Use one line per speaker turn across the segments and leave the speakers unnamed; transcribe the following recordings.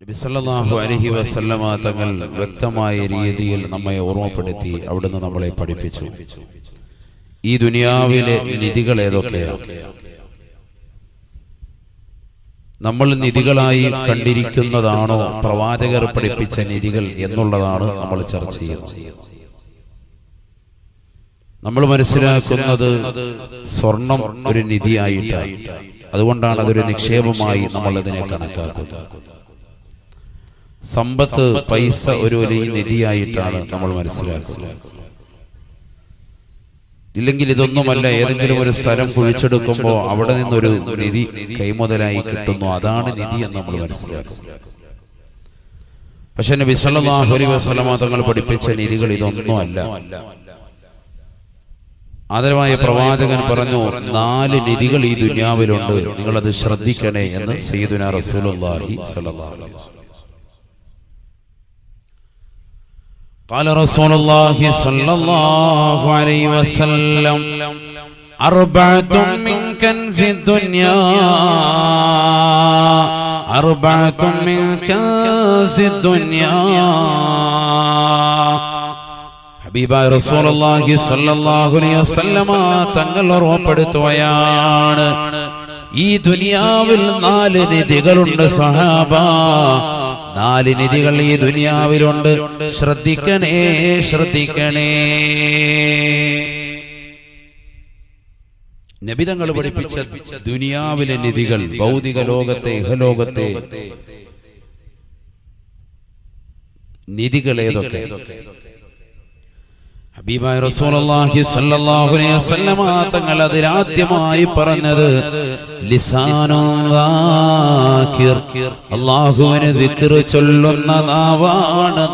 നബി സല്ലല്ലാഹു അലൈഹി വസല്ലമ തങ്ങൾ വ്യക്തമായ രീതിയിൽ നമ്മെ ഓർമ്മപ്പെടുത്തി, അവിടുന്ന് നമ്മളെ പഠിപ്പിച്ചു. ഈ ദുനിയാവിലെ നിധികൾ ഏതൊക്കെയാണ്? നമ്മൾ നിധികളായി കണ്ടിരിക്കുന്നതാണോ പ്രവാചകർ പഠിപ്പിച്ച നിധികൾ എന്നുള്ളതാണ് നമ്മൾ ചർച്ച ചെയ്യുന്നത്. നമ്മൾ മനസ്സിലാക്കുന്നത് സ്വർണം ഒരു നിധിയായിട്ടാണ്. അതുകൊണ്ടാണ് അതൊരു നിക്ഷേപമായി നമ്മൾ അതിനെ കണക്കാക്കുന്നത്. സമ്പത്ത്, പൈസ ഒരു വലിയ നിധിയായിട്ടാണ് നമ്മൾ മനസ്സിലാക്കുന്നത്. ഇല്ലെങ്കിൽ ഇതൊന്നുമല്ല, ഏതെങ്കിലും ഒരു സ്ഥലം കുഴിച്ചെടുക്കുമ്പോൾ അവിടെ നിന്നൊരു നിധി കൈമുതലായി കിട്ടുന്നു, അതാണ് നിധി എന്ന് നമ്മൾ മനസ്സിലാക്കുന്നത്. പക്ഷെ നബി സല്ലല്ലാഹു അലൈഹി വസല്ലമ തങ്ങൾ പഠിപ്പിച്ച നിധികൾ ഇതൊന്നുമല്ല. ആദരവായ പ്രവാചകൻ പറഞ്ഞു, 4 നിധികൾ ഈ ദുനിയാവിലുണ്ട്, നിങ്ങളത് ശ്രദ്ധിക്കണേ എന്ന് സയ്യിദുനാ റസൂലുള്ളാഹി സ്വല്ലല്ലാഹു അലൈഹി വസല്ലം. قال رسول الله صلى الله عليه وسلم: 4 من كنز الدنيا، 4 من كنز الدنيا. ഹബീബായ റസൂലുള്ളാഹി സ്വല്ലല്ലാഹു അലൈഹി വസല്ലം തങ്ങൾ ഓർമ്മപ്പെടുത്തുകയാണ്, ഈ ദുനിയാവിൽ 4 നിധികളുണ്ട് സഹാബ. 4 നിധികൾ ഈ ദുനിയാവിലുണ്ട്, ശ്രദ്ധിക്കണേ, ശ്രദ്ധിക്കണേ. നബി തങ്ങൾ പഠിപ്പിച്ച ദുനിയാവിലെ നിധികൾ, ഭൗതിക ലോകത്തെ, ഇഹലോകത്തെ നിധികൾ ഏതൊക്കെ? ഹബീബായ റസൂലുള്ളാഹി സ്വല്ലല്ലാഹു അലൈഹി വസല്ലം തങ്ങൾ അതിലാദ്യമായി പറഞ്ഞത് ലിസാനുൻ ദാകിർ, അല്ലാഹുവിനെ ദിക്ർ ചൊല്ലുന്ന നാവാണ്.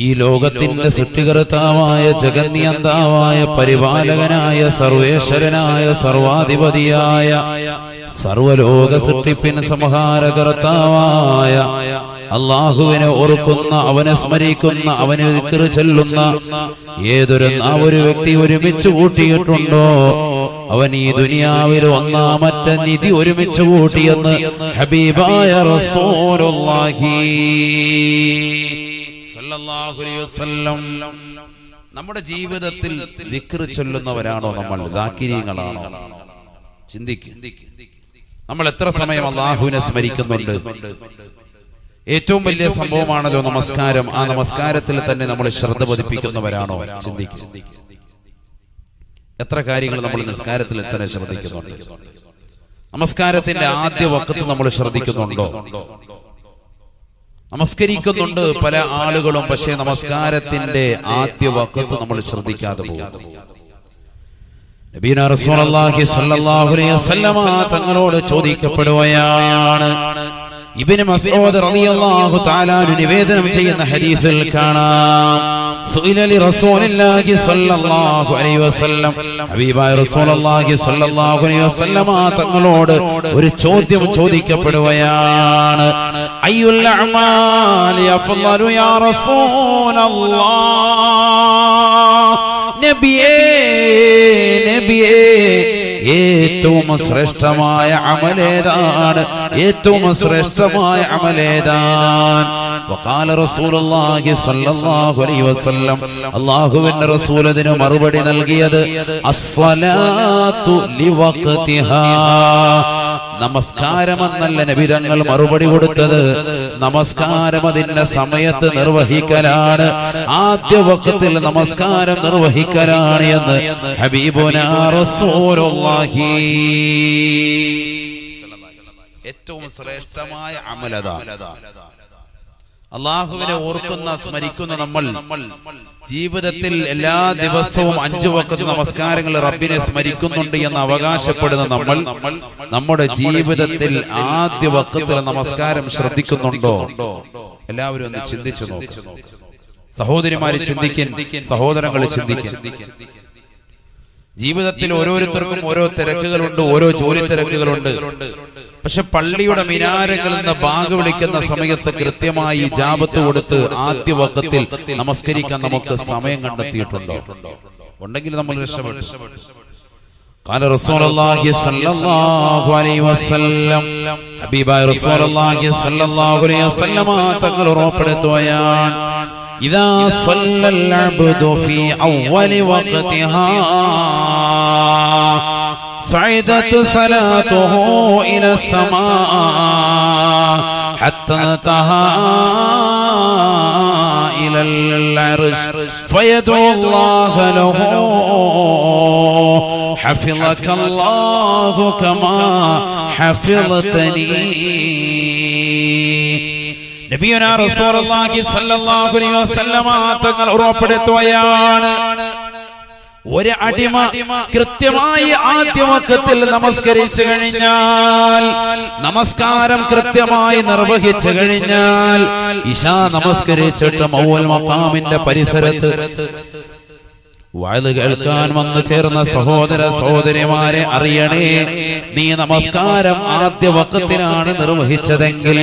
ഈ ലോകത്തിന്റെ സൃഷ്ടികർത്താവായ, ജഗന്നിയന്താവായ, പരിപാലകനായ, സർവേശ്വരനായ, സർവാധിപതിയായ, സർവലോക സൃഷ്ടിപ്പിന് സംഹാരകർത്താവായ അല്ലാഹുവിനെ ഓർക്കുന്ന, അവനെ സ്മരിക്കുന്ന, അവനെ ദിക്ർ ചൊല്ലുന്ന ഒരു വ്യക്തി ഒരുമിച്ച് കൂട്ടിയിട്ടുണ്ടോ, അവൻ ഈ ദുനിയാവിൽ ഒന്നാമത്തെ നിധി ഒരുമിച്ച് കൂട്ടിയെന്ന് ഹബീബായ റസൂലുള്ളാഹി സ്വല്ലല്ലാഹു അലൈഹി വസല്ലം. നമ്മുടെ ജീവിതത്തിൽ ദിക്ർ ചൊല്ലുന്നവരാണോ നമ്മൾ? ദാകിരീങ്ങളാണോ? ചിന്തിക്കുക. നമ്മൾ എത്ര സമയം അല്ലാഹുവിനെ സ്മരിക്കുന്നുണ്ട്? ഏറ്റവും വലിയ സംഭവമാണല്ലോ നമസ്കാരം. ആ നമസ്കാരത്തിൽ തന്നെ നമ്മൾ ശ്രദ്ധ പതിപ്പിക്കുന്നവരാണോ? ചിന്തിക്കുക. എത്ര കാര്യങ്ങൾ നമ്മൾ നിസ്കാരത്തിൽ തന്നെ ശ്രദ്ധിക്കുന്നുണ്ട്? നമസ്കാരത്തിന്റെ ആദ്യ വഖത്ത് നമ്മൾ ശ്രദ്ധിക്കുന്നുണ്ടോ? നമസ്കരിക്കുന്നുണ്ട് പല ആളുകളും, പക്ഷേ നമസ്കാരത്തിന്റെ ആദ്യ വഖത്ത് നമ്മൾ ശ്രദ്ധിക്കാതെ പോകും. നബിയുനാ റസൂലുള്ളാഹി സ്വല്ലല്ലാഹു അലൈഹി വസല്ലം തങ്ങളോട് ചോദിക്കപ്പെടുകയാണ്. ഇബ്നു മസ്ഊദ് റളിയല്ലാഹു തആല നിവേദനം ചെയ്യുന്ന ഹദീസിൽ കാണാം, സുഇല ലി റസൂലില്ലാഹി സ്വല്ലല്ലാഹു അലൈഹി വസല്ലം, ഹബീബായ റസൂലുള്ളാഹി സ്വല്ലല്ലാഹു അലൈഹി വസല്ലം തങ്ങളോട് ഒരു ചോദ്യം ചോദിക്കപ്പെടുകയാണ്. അയ്യുൽ അഅമാലി അഫ്ളലു യാ റസൂലല്ലാഹ്, നബിയേ നബിയേ, ഏറ്റവും ശ്രേഷ്ഠമായ അമലേതാണ്? ഏറ്റവും ശ്രേഷ്ഠമായ അമലേതാണ്? വഖാല റസൂലുള്ളാഹി സ്വല്ലല്ലാഹു അലൈഹി വസല്ലം, അല്ലാഹുവിന്റെ റസൂൽ അതിന് മറുപടി നൽകിയത് അസ്സലാത്തു ലിവഖതിഹാ, നമസ്കാരം എന്നല്ല നബി തങ്ങൾ മറുപടി കൊടുത്തത്. നമസ്കാരം അതിന്റെ സമയത്ത് നിർവഹിക്കലാണ്, ആദ്യ വഖത്തിൽ നമസ്കാരം നിർവഹിക്കലാണ് എന്ന് ഹബീബുനാ റസൂലുള്ളാഹി. ഏറ്റവും ശ്രേഷ്ഠമായ അമലതാണ് അല്ലാഹുവിനെ ഓർക്കുന്ന, സ്മരിക്കുന്ന നമ്മൾ ജീവിതത്തിൽ എല്ലാ ദിവസവും 5 വഖത്ത് നമസ്കാരങ്ങൾ റബ്ബിനെ സ്മരിക്കുന്നുണ്ട് എന്ന് അവകാശപ്പെടുന്ന നമ്മൾ നമ്മുടെ ജീവിതത്തിൽ ആദ്യ വഖത്തിൽ നമസ്കാരം ശ്രദ്ധിക്കുന്നുണ്ടോ? എല്ലാവരും ഒന്ന് ചിന്തിച്ചു നോക്കും. സഹോദരിമാര് ചിന്തിക്കും, സഹോദരങ്ങൾ ചിന്തിക്കും. ജീവിതത്തിൽ ഓരോരുത്തർക്കും ഓരോ തിരക്കുകളുണ്ട്, ഓരോ ജോലി തിരക്കുകളുണ്ട്. പക്ഷെ പള്ളിയുടെ മിനാരങ്ങളിൽ നിന്ന് ബാങ്ക് വിളിക്കുന്ന സമയത്ത് കൃത്യമായി ഇജാബത്ത് കൊടുത്ത് ആദ്യ വഖത്തിൽ നമസ്കരിക്കാൻ നമുക്ക് സമയം കണ്ടെത്തിയിട്ടുണ്ടോ? ഉണ്ടെങ്കിൽ നമ്മൾ രക്ഷപ്പെട്ടു. قال رسول الله صلى الله عليه وسلم حبيباയ رسول الله صلى الله عليه وسلم തങ്ങൾ ഉറപ്പെടുത്തുകയാണ് إذا صلى العبد في أول وقتها صعدت صلاته إلى السماء حتى انتهى إلى العرش فيدعو الله له حفظك الله كما حفظتني. നബിയുനാ റസൂലുള്ളാഹി സ്വല്ലല്ലാഹു അലൈഹി വസല്ലമ തങ്ങൾ ഉറപ്പെടുത്തുകയാണ് ഒരു അടിമ കൃത്യമായി ആദ്യ വഖത്തിൽ നമസ്കരിച്ചു കഴിഞ്ഞാൽ, നമസ്കാരം കൃത്യമായി നിർവഹിച്ചു കഴിഞ്ഞാൽ, ഇശാ നമസ്കരിച്ചിട്ട് മൗൽ മഖാമിന്റെ പരിസരത്ത് വഅദ് കേൾക്കാൻ വന്നു ചേർന്ന സഹോദര സഹോദരിമാരെ അറിയണേ, നീ നമസ്കാരം ആദ്യ വഖത്തിലാണ് നിർവഹിച്ചതെങ്കിൽ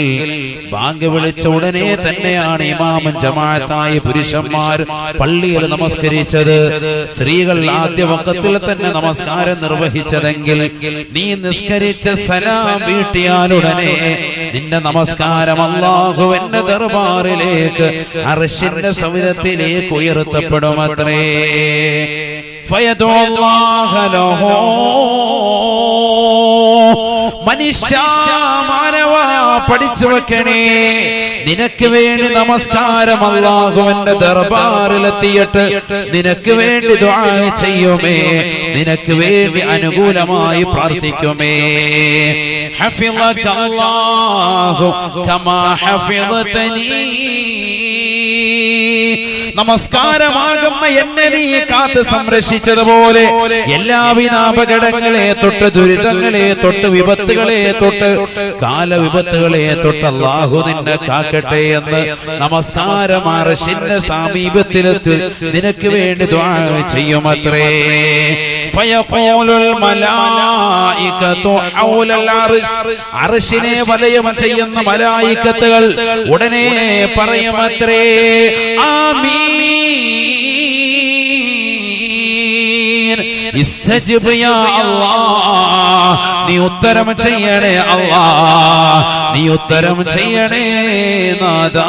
ബാങ്ക് വിളിച്ച ഉടനെ തന്നെയാണ് ഇമാമും ജമാഅത്തായി പുരുഷന്മാർ പള്ളിയിൽ നമസ്കരിച്ചത്, സ്ത്രീകൾ ആദ്യ വഖത്തിൽ തന്നെ നമസ്കാരം നിർവഹിച്ചതെങ്കിൽ നീ നിസ്കരിച്ച സലാം വീട്ടിയാലുടനെ നിന്റെ നമസ്കാരം അല്ലാഹുവിന്റെ ദർബാറിലേക്ക് അർശിന്റെ സവിധത്തിലേക്ക് ഉയർത്തപ്പെടുമത്രേ. മനുഷ്യ മാനവ പഠിച്ചു വെക്കണേ, നിനക്ക് വേണ്ടി നമസ്കാരം അല്ലാഹുവിന്റെ ദർബാറിലെത്തിയിട്ട് നിനക്ക് വേണ്ടി ദുആ ചെയ്യുമേ, നിനക്ക് വേണ്ടി അനുകൂലമായി പ്രാർത്ഥിക്കുമേ. ഹഫിളക അല്ലാഹു കമാ ഹഫിളതനി, നമസ്കാരമാകുന്ന എന്നെ നീ കാത്ത് സംരക്ഷിച്ചതുപോലെ എല്ലാവിധ അപകടങ്ങളെ തൊട്ട്, ദുരിതങ്ങളെ തൊട്ട്, വിപത്തുകളെ തൊട്ട്, കാലവിപത്തുകളെ തൊട്ട് അല്ലാഹു നിന്നെ കാക്കട്ടെ എന്ന് നമസ്കാരം അർശിന്റെ സമീപത്തിലെത്തി നിനക്ക് വേണ്ടി ദുആ ചെയ്യുമത്രേ. ഫയഖൂലുൽ മലായികതു ഹൗലൽ അർശ്, അർശിനെ വലയം ചെയ്യുന്ന മലായികത്തുകൾ ഉടനെ പറയുമത്രേ ആമീൻ, ഇസ്തജിബ് യാ അല്ലാഹ്, നീ ഉത്തരം ചെയ്യണേ അല്ലാഹ്, നീ ഉത്തരം ചെയ്യണേ നാഥാ.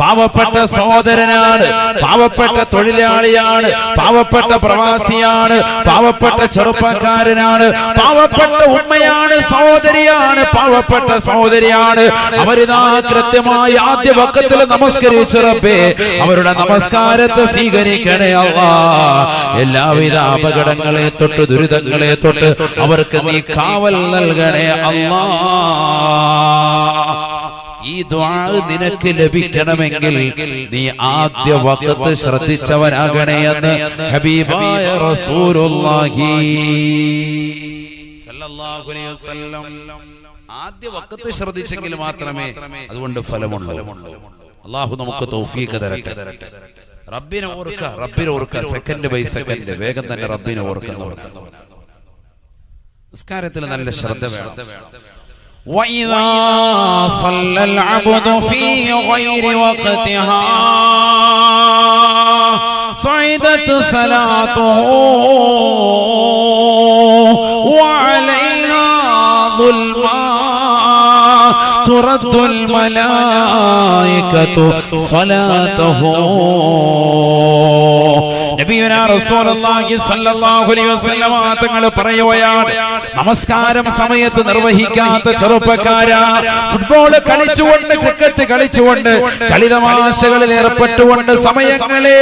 പാവപ്പെട്ട സഹോദരനാണ്, പാവപ്പെട്ട തൊഴിലാളിയാണ്, പാവപ്പെട്ട പ്രവാസിയാണ്, പാവപ്പെട്ട ചെറുപ്പക്കാരനാണ്, പാവപ്പെട്ട ഉമ്മയാണ്, സഹോദരിയാണ്, പാവപ്പെട്ട സഹോദരിയാണ്. അവരിതാ കൃത്യമായി ആദ്യ വഖത്തിൽ നമസ്കരിച്ചു റബ്ബേ, അവരുടെ നമസ്കാരത്തെ സ്വീകരിക്കണേ അല്ലാഹ്. എല്ലാവിധ അപകടങ്ങളെ തൊട്ട്, ദുരിതങ്ങളെ തൊട്ട് അവർക്ക് നീ കാവൽ നൽകണേ അല്ലാഹ്. ഈ ദുആ നിനക്ക് ലഭിക്കണമെങ്കിൽ നീ ആദ്യ വഖത്ത് ശ്രദ്ധിച്ചവനാകണേ എന്ന് ഹബീബായ റസൂലുള്ളാഹി സ്വല്ലല്ലാഹു അലൈഹി വസല്ലം. ആദ്യ വഖത്ത് ശ്രദ്ധിച്ചെങ്കിൽ മാത്രമേ അതുകൊണ്ട് ഫലമുള്ളൂ. അല്ലാഹു നമുക്ക് തൗഫീഖ് തരട്ടെ. റബ്ബിനെ ഓർക്കുക, റബ്ബിനെ ഓർക്കുക, സെക്കൻഡ് ബൈ സെക്കൻഡ് വേഗം തന്നെ റബ്ബിനെ ഓർക്കുന്നവർ. നിസ്കാരത്തിൽ നല്ല ശ്രദ്ധ വേണം. وَإِذَا صَلَّى الْعَبْدُ فِي غَيْرِ وَقْتِهَا صَعِدَتْ صَلَاتُهُ وَعَلَيْهَا ظُلْمًا تُرَدُّ الْمَلَائِكَةُ صَلَاتَهُ. നബിയുനാ റസൂലുള്ളാഹി സ്വല്ലല്ലാഹു അലൈഹി വസല്ലം തങ്ങൾ പറയുകയാണ്, നമസ്കാരം സമയത്ത് നിർവഹിക്കാത്ത ചെറുപ്പക്കാരാ, ഫുട്ബോൾ കളിച്ചുകൊണ്ട്, ക്രിക്കറ്റ് കളിച്ചുകൊണ്ട്, കളിതമാശകളിൽ ഏർപ്പെട്ടുകൊണ്ട് സമയങ്ങളെ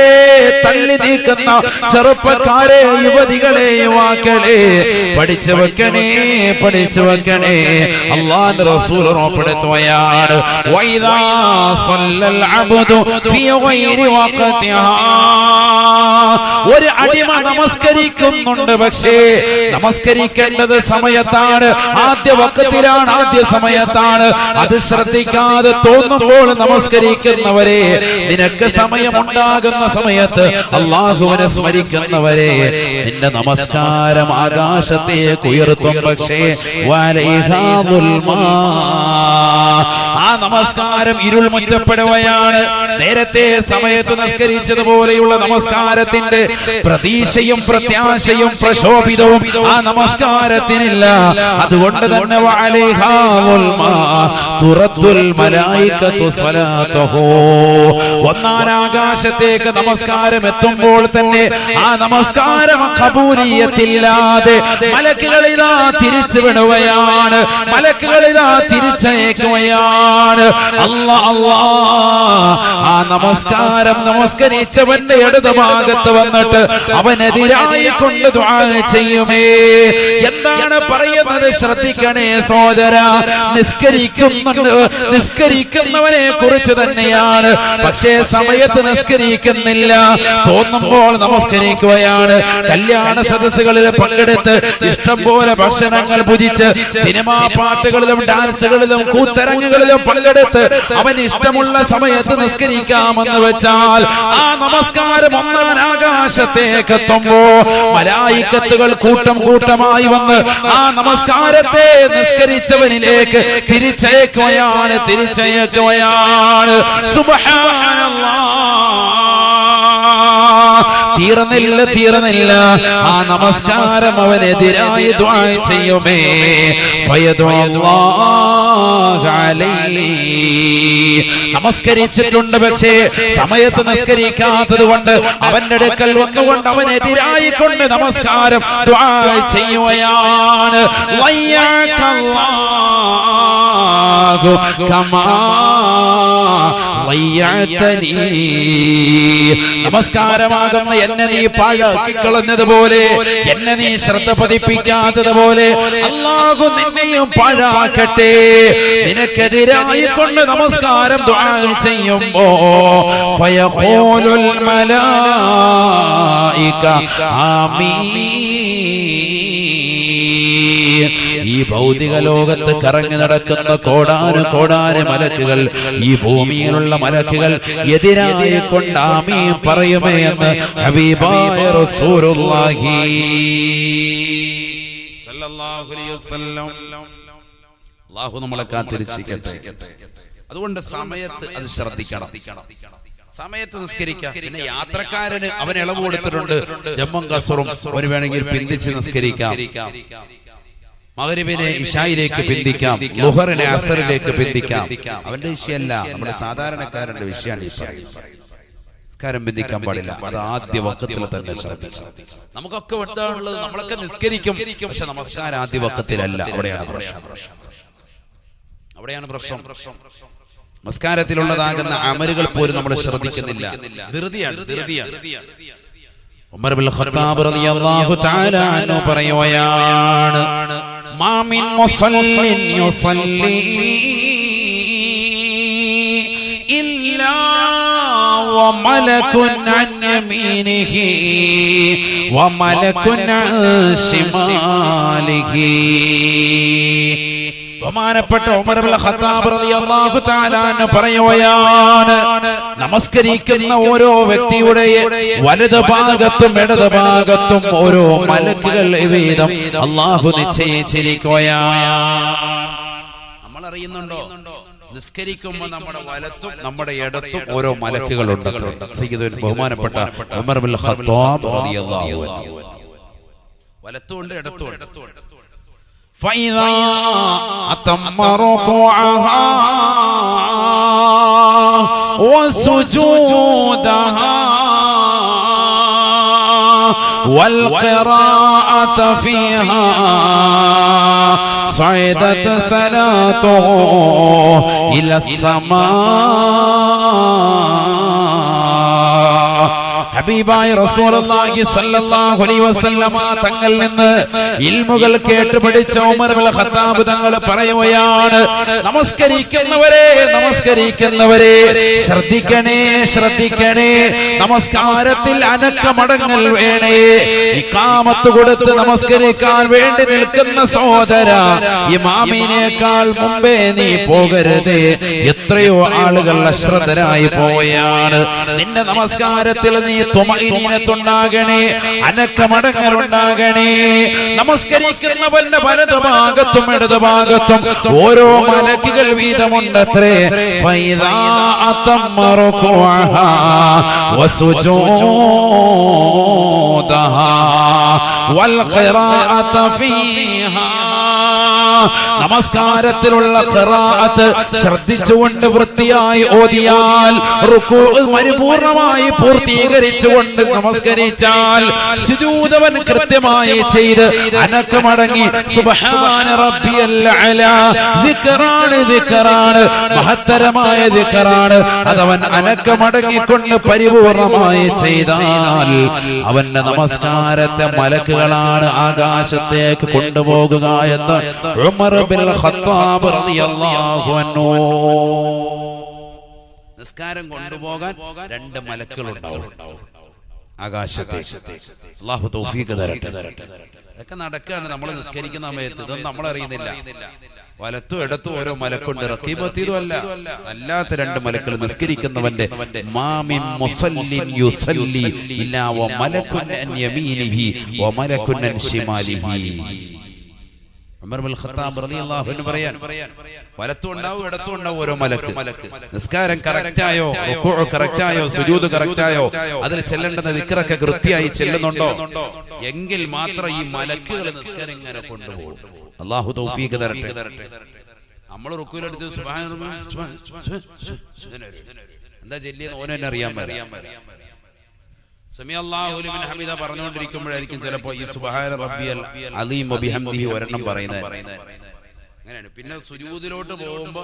തള്ളി നീക്കുന്ന ചെറുപ്പക്കാരെ, യുവതികളെ, യുവാക്കളെ, പഠിച്ചു വെക്കണേ, പഠിച്ചു വെക്കണേ. അല്ലാഹുവിന്റെ റസൂൽ ഉറപ്പെടുത്തുകയാണ്, വൈദാ സല്ലൽ അബ്ദു ഫീ ഗൈരി വഖതിഹാ, ഒരു അടിമ നമസ്കരിക്കുന്നുണ്ട്, പക്ഷേ നമസ്കരിക്കേണ്ടത് സമയത്താണ്, ആദ്യ വഖത്തിലാണ്, ആദ്യ സമയത്താണ്. അത് ശ്രദ്ധിക്കാതെ തോന്നുമ്പോൾ നമസ്കരിക്കുന്നവരെ, നിനക്ക് സമയമുണ്ടാകുന്ന സമയത്ത് അല്ലാഹുവിനെ സ്മരിക്കുന്നവരെ, നിന്റെ നമസ്കാരം ആകാശത്തേക്ക് ഉയർത്തും, പക്ഷേ ആ നമസ്കാരം ഇരുൾ മുറ്റപ്പെടുകയാണ്. നേരത്തെ സമയത്ത് നിസ്കരിച്ചതുപോലെയുള്ള നമസ്കാരത്തിന്റെ പ്രതീക്ഷയും പ്രത്യാശയും പ്രശോഭിതവും ആ നമസ്കാരത്തിനില്ല. അതുകൊണ്ട് തന്നെ ഒന്നാം ആകാശത്തേക്ക് നമസ്കാരം എത്തുമ്പോൾ തന്നെ ആ നമസ്കാരം ഖബൂലിയത്തില്ലാതെ മലക്കുകൾ ഇതാ തിരിച്ചു വിടുകയാണ്, മലക്കുകൾ ഇതാ തിരിച്ചയക്കുകയാണ്. അല്ലാഹ് ആ നമസ്കാരം നമസ്കരിച്ചവന്റെ ഇടത് ഭാഗത്ത് വന്നിട്ട് അവനെതിരായി കൊണ്ട് ദുആ ചെയ്യുമേ. എന്താണ് പറയുന്നത് ശ്രദ്ധിക്കണേ സഹോദര. നിസ്കരിക്കുന്നവനെ കുറിച്ച് തന്നെയാണ്. പക്ഷേ സമയത്ത് നിസ്കരിക്കുന്നില്ല, തോന്നുമ്പോൾ നമസ്കരിക്കുകയാണ്. കല്യാണ സദസ്സുകളിൽ പങ്കെടുത്ത് ഇഷ്ടം പോലെ ഭക്ഷണങ്ങൾ ഭുജിച്ച് സിനിമാ പാട്ടുകളിലും ഡാൻസുകളിലും കൂത്തരങ്ങുകളിലും പങ്കെടുത്ത് അവൻ ഇഷ്ടമുള്ള സമയത്ത് നിസ്കരിക്കാമെന്ന് വെച്ചാൽ ആ നമസ്കാരം ഒന്നാം ആകാശത്തേക്ക് എത്തുമ്പോ മലായിക്കത്തുകൾ കൂട്ടം കൂട്ടമായി വന്ന് ആ നമസ്കാരത്തെ നിസ്കരിച്ചവനിലേക്ക് തിരിച്ചയക്കുകയാണ്. സുബ്ഹാനല്ലാഹ്. തീർന്നില്ല ആ നമസ്കാരം അവനെതിരായി ദുആ ചെയ്യുമേ. നമസ്കരിച്ചിട്ടുണ്ട്, പക്ഷേ സമയത്ത് നിസ്കരിക്കാത്തത് കൊണ്ട് അവന്റെ അടുക്കൽ വന്നുകൊണ്ട് അവനെതിരായി കൊണ്ട് നമസ്കാരം ദുആ ചെയ്യുകയാണ്. നമസ്കാരമാകുന്ന എന്നെ നീ പാഴാക്കിക്കളഞ്ഞതുപോലെ, എന്നെ നീ ശ്രദ്ധ പതിപ്പിക്കാത്തതുപോലെ അല്ലാഹു നിന്നെയും പാഴാക്കട്ടെ. നിനക്കെതിരായി കൊണ്ട് നമസ്കാരം ദുആ ചെയ്യുമ്പോ ഫയഖൂലുൽ മലായിക ആമീൻ. ഈ ഭൗതിക ലോകത്ത് കറങ്ങി നടക്കുന്ന കോടാനു മലക്കുകൾ, ഈ ഭൂമിയിലുള്ള മലക്കുകൾ എതിരായി കൊണ്ട് ആമീൻ പറയുമേ എന്ന് ഹബീബായ റസൂലുള്ളാഹി സ്വല്ലല്ലാഹു അലൈഹി വസല്ലം. അല്ലാഹു നമ്മളെ കാത്തിരക്ഷിക്കട്ടെ. അതുകൊണ്ട് സമയത്ത് അത് ശ്രദ്ധിക്കണം, സമയത്ത് നിസ്കരിക്കാം. പിന്നെ യാത്രക്കാരന് അവൻ ഇളവ് കൊടുത്തിട്ടുണ്ട്, ജമ്മും കസറും ഒരു വേണമെങ്കിൽ പിന്തിച്ച് നിസ്കരിക്കാം. മഗ്രിബിനെ ഇശായിലേക്ക് പിന്തിക്കാം, ളുഹറിനെ അസറിലേക്ക് പിന്തിക്കാം. അവന്റെ വിഷയമല്ല, നമ്മുടെ സാധാരണക്കാരന്റെ വിഷയമാണ്. നിസ്കാരം പിന്തിക്കാൻ പാടില്ല. അത് ആദ്യ വഖത്തിൽ തന്നെ ശ്രദ്ധിക്കണം. നമുക്കൊക്കെ എന്താണുള്ളത്, നമ്മളൊക്കെ നിസ്കരിക്കും, പക്ഷെ നമസ്കാരം ആദ്യ വഖത്തിലല്ല. അവിടെയാണ് പ്രശ്നം. നമസ്കാരത്തിലുള്ളതാകുന്ന അമലുകൾ പോലും നമ്മൾ ശ്രദ്ധിക്കുന്നില്ല. ധൃതിയാണ്. ഉമർ ഇബ്നുൽ ഖത്താബ് റളിയല്ലാഹു തആല അൻഹു പറയുകയാണ്, മാ മിൻ മുസല്ലിൻ യുസല്ലി ഇല്ലാ വമലകുൻ അൻ യമീനിഹി വമലകുൻ അൻ ശിമാലിഹി. ബഹുമാനപ്പെട്ട ഉമർ ഇബ്നുൽ ഖത്താബ് റളിയല്ലാഹു തആല അൻഹു പറയുകയാണ്, നമസ്കരിക്കുന്ന ഓരോ വ്യക്തിയുടെ വലത് ഭാഗത്തും ഇടത് ഭാഗത്തും ഓരോ മലക്കുകൾ വീതം അല്ലാഹു നിശ്ചയിച്ചിരിക്കുകയാണ്. നമ്മൾ അറിയുന്നുണ്ടോ? നിസ്കരിക്കുമ്പോൾ നമ്മുടെ വലത്തും നമ്മുടെ ഇടത്തും ഓരോ മലക്കുകളുണ്ട്. ബഹുമാനപ്പെട്ട ഉമർ ഇബ്നുൽ ഖത്താബ് റളിയല്ലാഹു അൻഹു വലത്തുണ്ട് ഇടത്തുണ്ട്. فإذا أتم ركوعها وسجودها والقراءة فيها صعدت صلاته إلى السماء. ഹബീബായ റസൂലുള്ളാഹി സ്വല്ലല്ലാഹു അലൈഹി വസല്ലമ തങ്ങളിൽ നിന്ന് ഇൽമുകൾ കേട്ട് പഠിച്ച ഉമർ ഇബ്നുൽ ഖത്താബ് തങ്ങൾ പറയുകയാണ്, നമസ്കരിക്കുന്നവരെ ശ്രദ്ധിക്കണേ. നമസ്കാരത്തിൽ അനക്കമടങ്ങൽ വേണേ. ഇഖാമത്ത് കൊടുത്ത് നമസ്കരിക്കാൻ വേണ്ടി നിൽക്കുന്ന സഹോദര, ഇമാമിനേക്കാൾ മുമ്പേ നീ പോകരുത്. എത്രയോ ആളുകൾ അശ്രദ്ധരായി പോവുകയാണ്. നിന്റെ നമസ്കാരത്തിൽ നീ തുമഇനീനത്തുണ്ടാകണേ, അനക്കമടങ്ങലുണ്ടാകണേ. നമസ്കരിക്കുന്നവന്റെ വലതുഭാഗത്തും ഇടതുഭാഗത്തും ഓരോ മലക്കുകൾ വീതമുണ്ടത്രേ. ഫൈദാ അതമ്മ റുകൂഅഹാ വസുജൂദഹാ വൽ ഖിറാഅത ഫീഹാ. നമസ്കാരത്തിലുള്ള ഖിറാഅത്ത് ശ്രദ്ധിച്ചുകൊണ്ട് വൃത്തിയായി ഓതിയാൽ, റുകൂ പരിപൂർണമായി പൂർത്തീകരിച്ചുകൊണ്ട് നമസ്കരിച്ചാൽ, സുജൂദവൻ കൃത്യമായി ചെയ്ത് അനക്കമടങ്ങി സുബ്ഹാന റബ്ബിയൽ അലാ, ദിക്റാണ് മഹത്തരമായ ദിക്റാണ്, അതവൻ അനക്കമടങ്ങിക്കൊണ്ട് പരിപൂർണമായി ചെയ്താൽ അവന്റെ നമസ്കാരത്തെ മലക്കുകളാണ് ആകാശത്തേക്ക് കൊണ്ടുപോകുക എന്ന് ഉമർ ബിൻ ഖത്താബ് റളിയല്ലാഹു അൻഹു. നിസ്കാരം കൊണ്ടുപോകാൻ 2 മലക്കുകളുണ്ടാവും ആകാശത്തേക്ക്. അല്ലാഹു തൗഫീഖ് തരട്ടെ. ഇതൊക്കെ നടക്കുകയാണ് നമ്മൾ നിസ്കരിക്കുന്ന സമയത്ത്. ഇതൊന്നും നമ്മളറിയുന്നില്ല. വലത്തും ഇടത്തും ഓരോ മലക്കുണ്ട്. റഖീബത്തീതും അല്ല, അല്ലാത്ത 2 മലക്കുകൾ നിസ്കരിക്കുന്നവന്റെ മാമിൻ മുസല്ലിൻ യുസല്ലി ഇല്ലാ വമലകുൻ അൻ യമീനിഹി വമലകുൻ അൻ ശിമാലിഹി. ഉമർ ബിൻ ഖത്താബ് റളിയല്ലാഹു അൻഹു പറയാൻ, വലത്തും ഉണ്ടാവും ഇടത്തും ഉണ്ടാവും ഓരോ മലക്ക്. നിസ്കാരം കറക്റ്റായോ, റുകൂഉ കറക്റ്റായോ, സുജൂദ് കറക്റ്റായോ, അതിൽ ചെല്ലേണ്ട ദിക്റൊക്കെ കൃത്യമായി ചെല്ലുന്നുണ്ടോ എങ്കിൽ മാത്രം ഈ മലക്കുകൾ നിസ്കാരം ഇങ്ങനെ കൊണ്ടുപോകും. അല്ലാഹു തൗഫീഖ് തരട്ടെ. നമ്മൾ റുക്കൂലെടുത്ത് എന്താ ചെല്ലിയെന്ന് ഓനെ അറിയാൻ പറയാം. സമിഅല്ലാഹു ലിമൻ ഹമിദ പറഞ്ഞുകൊണ്ടിരിക്കുമ്പോഴായിരിക്കും ചിലപ്പോ ഈ സുബ്ഹാന റബ്ബിയൽ അലീം വബിഹംദിഹി ഒരെണ്ണം പറയുന്നത്. അങ്ങനെയാണ്. പിന്നെ സുജൂദിലോട്ട് പോകുമ്പോ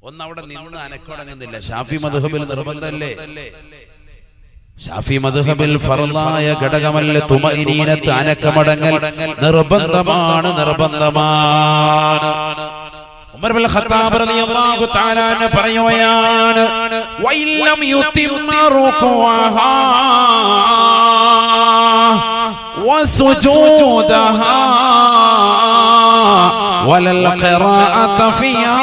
ഒന്ന് അവിടെ നിന്ന് അനക്കടങ്ങുന്നില്ല. ഷാഫി മദ്ഹബിൽ നിർബന്ധമല്ലേ? ഷാഫി മദ്ഹബിൽ ഫർളായ ഘടകമല്ല തുമഇനീനത്ത്, അനക്കമടങ്ങൽ നിർബന്ധമാണ്. ഉമർ ബിൻ ഖത്താബ് റളിയല്ലാഹു തആല അൻഹു പറയുകയാണ്, വഇല്ലം യുതിമ്മ റുകൂഅഹാ വസുജൂദഹാ വലൽ ഖിറാഅത ഫിഹാ.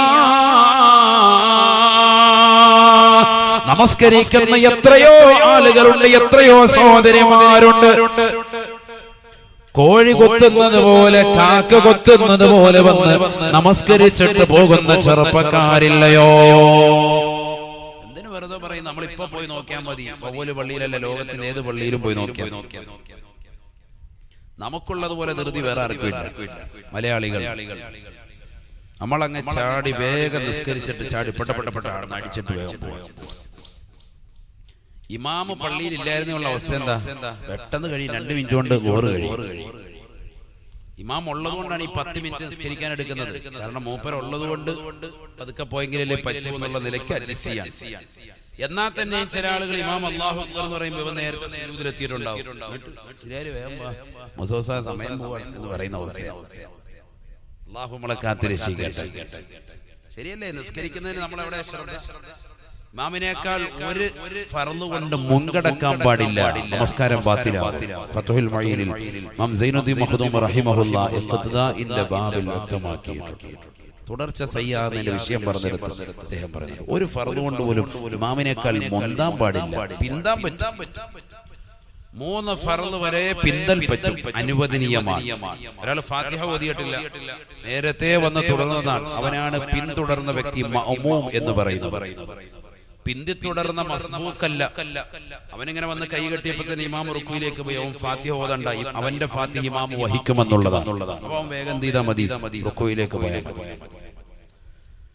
നമസ്കരിക്കുന്ന എത്രയോ ആളുകളുണ്ട്, എത്രയോ സഹോദരിമാരുണ്ട്. കോഴി കൊത്തുന്നത് പോലെ, കാക്ക കൊത്തുന്നത് പോലെ വന്ന് നമസ്കരിച്ചിട്ട് പോകുന്ന ചെറുപ്പക്കാരില്ലയോ? എന്തിനു വെറുതെ പറയും? നമ്മളിപ്പോ പോയി നോക്കിയാൽ മതി. ബഹുല് പള്ളിയിലല്ല, ലോകത്തിന്റെ ഏത് പള്ളിയിലും പോയി നോക്കിയാൽ നമുക്കുള്ളതുപോലെ ധൃതി വേറെ ആർക്കും ഇല്ല. മലയാളികൾ നമ്മളങ്ങ് ചാടി വേഗം നിസ്കരിച്ചിട്ട് ചാടി പെട്ടപ്പെട്ട അടിച്ചിട്ട് വേഗം പോയി. ഇമാമ് പള്ളിയിൽ ഇല്ലായിരുന്നുള്ള അവസ്ഥ എന്താ? പെട്ടെന്ന് കഴിയും, 2 മിനിറ്റ് കൊണ്ട് ഗോറ് കഴിയും. ഇമാം ഉള്ളത് കൊണ്ടാണ് ഈ 10 മിനിറ്റ് നിസ്കരിക്കാൻ എടുക്കുന്നത്. കാരണം മൂപ്പർ ഉള്ളത് കൊണ്ട് പതുക്കെ പോയെങ്കിലല്ലേ പറ്റൂ എന്നുള്ള നിലയ്ക്ക് അഡ്ജസ്റ്റ് ചെയ്യാൻ. എന്നാൽ തന്നെ ചില ആളുകൾ ഇമാം അല്ലാഹു അക്ബർ എന്ന് പറയുമ്പോൾ നേരത്തെ എത്തിയിട്ടുണ്ടാവും. സമയം പോവാൻ എന്ന് പറയുന്ന അവസ്ഥ. അല്ലാഹു നമ്മളെ കാത്തിരക്ഷിക്കട്ടെ. ശരിയല്ലേ? നിസ്കരിക്കുന്നതിന് നമ്മളെവിടെ ശ്രദ്ധ? ഇമാമിനേക്കാൾ ഒരു ഫർള് കൊണ്ട് മുൻകടക്കാൻ പാടില്ല. നമസ്കാരം ബാത്തിലാണ്. ഫത്ഹുൽ മുഈനിൽ ഇമാം സൈനുദ്ദീൻ മഖ്ദൂം റഹിമഹുല്ലാഹ് ഇഖ്തിദാഇന്റെ ബാബിൽ വ്യക്തമാക്കിയിട്ടുണ്ട്. തുടർച്ച സയ്യാദിന്റെ വിഷയം പറഞ്ഞെടുത്ത് അദ്ദേഹം പറഞ്ഞു, ഒരു ഫർള് കൊണ്ട് പോലും ഇമാമിനേക്കാൾ മുന്താൻ പാടില്ല, പിന്താൻ പറ്റും. 3 ഫർള് വരെ പിന്തൽ പറ്റും, അനുവദനീയമാണ്. ഒരാൾ ഫാത്തിഹ ഓതിയിട്ടില്ല, നേരത്തെ വന്ന് തുടർന്നതാണ്, അവനാണ് പിന്തുടർന്ന വ്യക്തി മഅ്മൂം എന്ന് പറയുന്നത്. പിന്തി തുടർന്ന മസ്ബൂക്കല്ല. അവനിങ്ങനെ വന്ന് കൈ കെട്ടിയപ്പോൾ തന്നെ ഇമാം റുക്കൂയിലേക്ക് പോയി. അവൻ ഫാത്തിഹ ഓതണ്ടായി, അവന്റെ ഫാത്തിഹ ഇമാം വഹിക്കുമെന്നുള്ളതാണ്. അപ്പൊ അവൻ വേഗം ചെയ്താൽ മതി, റുക്കൂയിലേക്ക് പോയാൽ.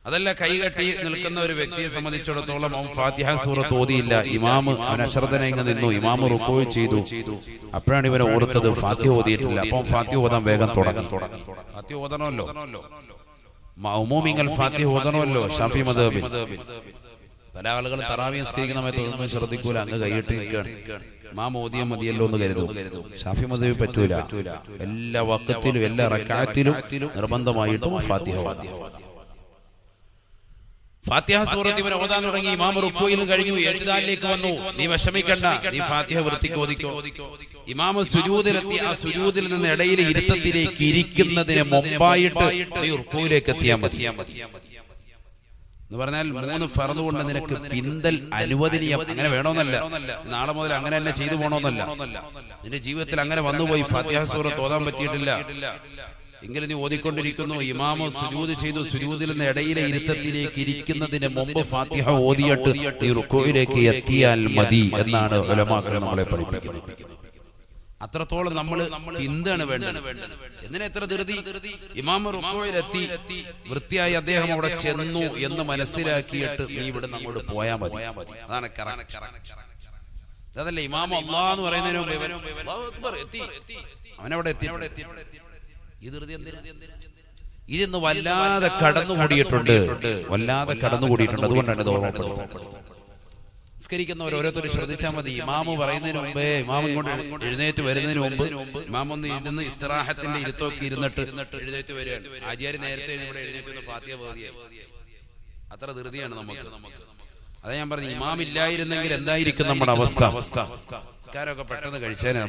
അതല്ല, കൈകെട്ടി നിൽക്കുന്ന ഒരു വ്യക്തിയെ സംബന്ധിച്ചിടത്തോളം അവൻ ഫാത്തിഹ സൂറത്ത് ഓതിയില്ല, ഇമാം അവൻ അശ്രദ്ധനങ്ങ് നിന്നു, ഇമാം റുക്കൂ ചെയ്തു. അപ്പോഴാണ് ഇവനെ ഓർത്തത് ഫാത്തിഹ ഓതിയിട്ടില്ല. അപ്പം ഫാത്തിഹ ഓതാൻ വേഗം തുടങ്ങി. ഫാത്തിഹ ഓതണമല്ലോ, മഅ്മൂമിങ്ങൾ ഫാത്തിഹ ഓതണമല്ലോ. ഷാഫി മദ്ഹബിൽ പല ആളുകൾ തറാവീഹ് നിസ്കരിക്കുന്ന സമയത്ത് ശ്രദ്ധിക്കൂല, അങ്ങ് കൈയിട്ട് നിൽക്കുകയാണ്. ഇമാം ഓതിയ മതിയല്ലോ എന്ന് കരുതും. ഷാഫി മദ്ഹബിൽ പറ്റൂല. എല്ലാ വഖത്തിലും എല്ലാ റക്അത്തിലും നിർബന്ധമായിട്ടും ഫാത്തിഹ ഓതി. ഫാത്തിഹ സൂറത്ത് ഇവൻ ഓതാൻ തുടങ്ങി. ഇമാം റുക്കൂയിൽ കഴിഞ്ഞു, എഴുതാനിലേക്ക് വന്നു. നീ വിഷമിക്കണ്ട, നീ ഫാത്തിഹ വൃത്തിക്ക് ഓതിക്കോ. ഇമാം സുജൂദിലെത്തി. ആ സുജൂദിൽ നിന്ന് ഇടയിൽ ഇരുത്തത്തിലേക്ക് ഇരിക്കുന്നതിന് മുമ്പായിട്ട് നീ റുക്കൂയിലേക്ക് എത്തിയാൽ മതി. എന്ന് പറഞ്ഞാൽ 3 ഫർദ് കൊണ്ട് നിനക്ക് പിന്തൽ അനുവദനീയം. അങ്ങനെ വേണമെന്നല്ല, നാളെ മുതൽ അങ്ങനെ തന്നെ ചെയ്തു പോകണമെന്നല്ല. നിന്റെ ജീവിതത്തിൽ അങ്ങനെ വന്നുപോയി, ഫാത്തിഹ സൂറത്ത് ഓതാൻ പറ്റിയിട്ടില്ല എങ്കിലും നീ ഓതിക്കൊണ്ടിരിക്കുന്നു, ഇമാമ സുജൂദ് ചെയ്തു, സുജൂദിൽ നിന്ന് ഇടയിലെ ഇരുത്തത്തിലേക്ക് ഇരിക്കുന്നതിന് മുമ്പ് ഫാത്തിഹ ഓതിയിട്ട് ഈ റുക്കൂയിലേക്ക് എത്തിയാൽ മതി എന്നാണ് ഉലമാക്കൾ നമ്മളെ പഠിപ്പിക്കുന്നത്. അത്രത്തോളം നമ്മൾ എന്താണ് വേണ്ടത്? എന്തിനാ എത്ര ധൃതി? ഇമാം റുക്കൂയിലെത്തി വൃത്തിയായി അദ്ദേഹം അവിടെ ചെന്നു എന്ന് മനസ്സിലാക്കിയിട്ട് നീ ഇവിടെ നമ്മോട് പോയാൽ മതി. അതാണ് അതല്ലേ ഇമാം അല്ലാഹ് എന്ന് പറയുന്നതിന് അവനവിടെ എത്തി. ഇതിന്ന് വല്ലാതെ കടന്നുകൂടിയിട്ടുണ്ട്. അതുകൊണ്ടാണ് ഇത് ഓർമ്മപ്പെടുന്നത്. നിസ്കരിക്കുന്നവർ ഓരോരുത്തരും ശ്രദ്ധിച്ചാൽ മതി. ഇമാമ് പറയുന്നതിന് മുമ്പേ, ഇമാം ഇങ്ങോട്ട് എഴുന്നേറ്റ് വരുന്നതിന് മുമ്പ് ഇമാം ഒന്ന് ഇരുന്ന് ഇസ്തിറാഹത്തിന്റെ ഇരുത്തൊക്കെ ഇരുന്നിട്ട് എഴുന്നേറ്റ് വരികയാണ്. ആചാര്യ നേരത്തെ ഇവിടെ എഴുന്നേറ്റ് ഫാത്തിഹ ഓതിയ അത്ര ധൃതിയാണ് നമുക്ക്. അതാ ഞാൻ പറഞ്ഞു, ഇമാം ഇല്ലായിരുന്നെങ്കിൽ എന്തായിരിക്കും നമ്മുടെ അവസ്ഥ? നിസ്കാരമൊക്കെ പെട്ടെന്ന് കഴിച്ചേനെ.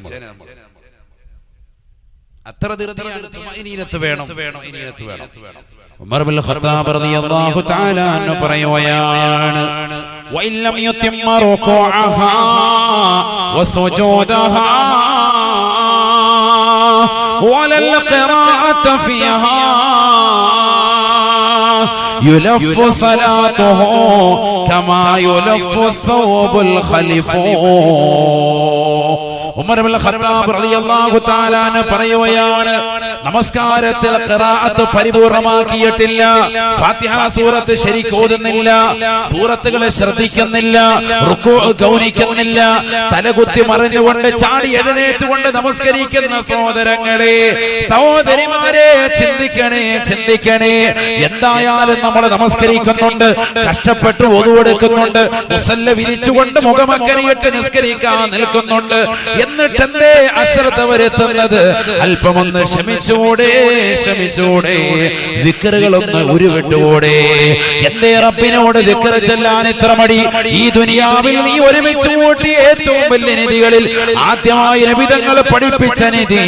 അത്ര ധൃതിയാണ്. ഇനിയത്ത് വേണം. ഉമർ ഇബ്നുൽ ഖത്താബ് റളിയല്ലാഹു തആല അൻഹു പറയുകയാണ്, വഇല്ലം യുതിമ്മ റുകൂഅഹാ വസുജൂദഹാ വലൽ ഖിറാഅത ഫീഹാ യുലഫു സലാത്തുഹു കമാ യുലഫു ثوبുൽ ഖലിഫു. ഉമർ ഇബ്നുൽ ഖത്താബ് റളിയല്ലാഹു തആല അൻഹു പറയുകയാണ്, നമസ്കാരത്തിൽ ഖിറാഅത്ത് പരിപൂർണമാക്കിയിട്ടില്ല, ഫാത്തിഹ സൂറത്ത് ശരിക്ക് ഓതുന്നില്ല, സൂറത്തുകളെ ശ്രദ്ധിക്കുന്നില്ല, റുകൂഅ് ഗൗനിക്കുന്നില്ല, തലകുത്തി മറിഞ്ഞുകൊണ്ട് ചാടി എഴുന്നേറ്റുകൊണ്ട് നമസ്കരിക്കുന്ന സഹോദരങ്ങളെ, സഹോദരിമാരെ, ചിന്തിക്കണേ. എന്തായാലും നമ്മൾ നമസ്കരിക്കുന്നുണ്ട്, കഷ്ടപ്പെട്ട് ഒതുവെടുക്കുന്നുണ്ട്, മുസല്ല വിരിച്ചുകൊണ്ട് മുഖമക്കനിയിട്ട് നിസ്കരിക്കാൻ നിൽക്കുന്നുണ്ട്. എന്നിട്ട് എന്തേ അശ്രദ്ധ വരുത്തുന്നത്? അല്പമൊന്ന് ക്ഷമിച്ചൂടെ, ദിക്റുകളൊന്ന് ഉരുവിട്ടൂടെ? എന്തേ റബ്ബിനോട് ദിക്ർ ചൊല്ലാൻ ഇത്ര മടി? ഈ ദുനിയാവിൽ നീ ഒരുമിച്ച് കൂട്ടി ഏറ്റവും വലിയ നിധികളിൽ ആദ്യമായി നബി തങ്ങൾ പഠിപ്പിച്ച നിധി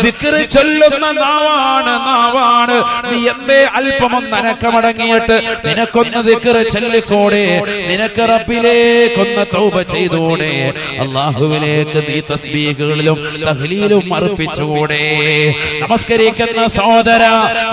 ദിക്ർ ചൊല്ലുന്ന നാവാണ്. നീ എന്തേ അല്പമൊന്ന് അനക്കമടങ്ങിയിട്ട് നിനക്കൊന്ന് ദിക്ർ ചൊല്ലിക്കൂടെ? നിനക്ക് റബ്ബിലേക്കൊന്ന് തൗബ ചെയ്തൂടെ? അല്ലാഹുവിലേക്ക് നീ തസ്ബീഹുകളിലും തഹ്ലീലും അർപ്പിച്ചുകൂടെ? നമസ്കരിക്കുന്ന സഹോദര,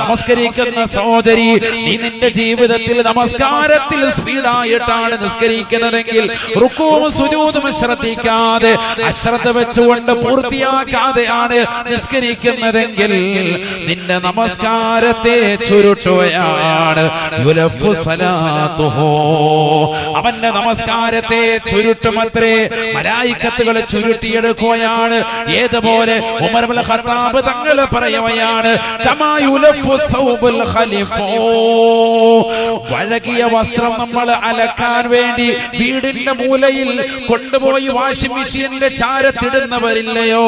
നമസ്കരിക്കുന്ന സഹോദരി, നീ നിന്റെ ജീവിതത്തിൽ നമസ്കാരത്തിൽ സ്പീഡായിട്ടാണ് നിസ്കരിക്കുന്നതെങ്കിൽ, റുകൂഉം സുജൂദും ശ്രദ്ധിക്കാതെ അശ്രദ്ധ വെച്ചുകൊണ്ട് പൂർത്തിയാക്കാതെയാണ് നിസ്കരിക്കുന്നതെങ്കിൽ നിന്റെ നമസ്കാരത്തെ ചുരുട്ടുകയാണ്. യുലഫു സലാത്തുഹു, അവന്റെ നമസ്കാരത്തെ ചുരുട്ടുമത്രേ, മലായിക്കത്തുകളെ ചുരുട്ടിയെടുക്കുകയാണ്. ഏതുപോലെ ഉമർ ഇബ്നുൽ ഖത്താബ് തങ്ങൾ പറയുകയാണ്, കമാ യുലഫു ثوبുൽ ഖലിഫു. വഴകിയ വസ്ത്രം നമ്മൾ അലക്കാൻ വേണ്ടി വീടിന്റെ മൂലയിൽ കൊണ്ടുപോയി വാഷിംഗ് മെഷീനിന്റെ ചാരത്തിടുന്നവരില്ലയോ?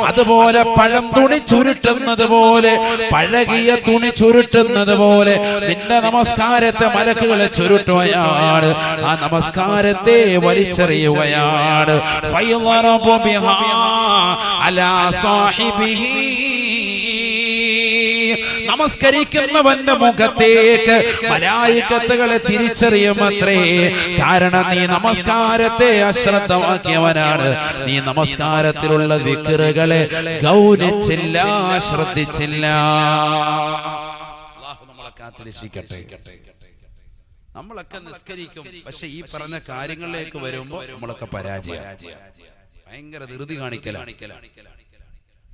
അതുപോലെ പഴം തുണി ചുരുട്ടുന്നത് പോലെ, പഴകിയ തുണി ചുരുട്ടുന്നത് പോലെ നിന്റെ നമസ്കാരത്തെ മലക്കുകളെ ചുരുട്ടുകയാണ്. ആ നമസ്കാരത്തെ വലിച്ചെറിയുകയാണ്. ഫയളറബു ബിഹാ അലാ സാഹിബിഹി. നമസ്കരിക്കുന്നവന്റെ മുഖത്തേക്ക് മലായികത്തുകളെ തിരിച്ചറിയുമത്രേ. കാരണം നീ നമസ്കാരത്തെ അശ്രദ്ധമാക്കിയവനാണ്. നീ നമസ്കാരത്തിലുള്ള ദിക്റുകളെ ഗൗനിച്ചില്ല, ശ്രദ്ധിച്ചില്ല. അല്ലാഹു നമ്മളെ കാത്തിരക്ഷിക്കട്ടെ. നമ്മളൊക്കെ നിസ്കരിക്കും, പക്ഷെ ഈ പറഞ്ഞ കാര്യങ്ങളിലേക്ക് വരുമ്പോ നമ്മളൊക്കെ പരാജയം. ഭയങ്കര ധൃതി കാണിക്കലാണ്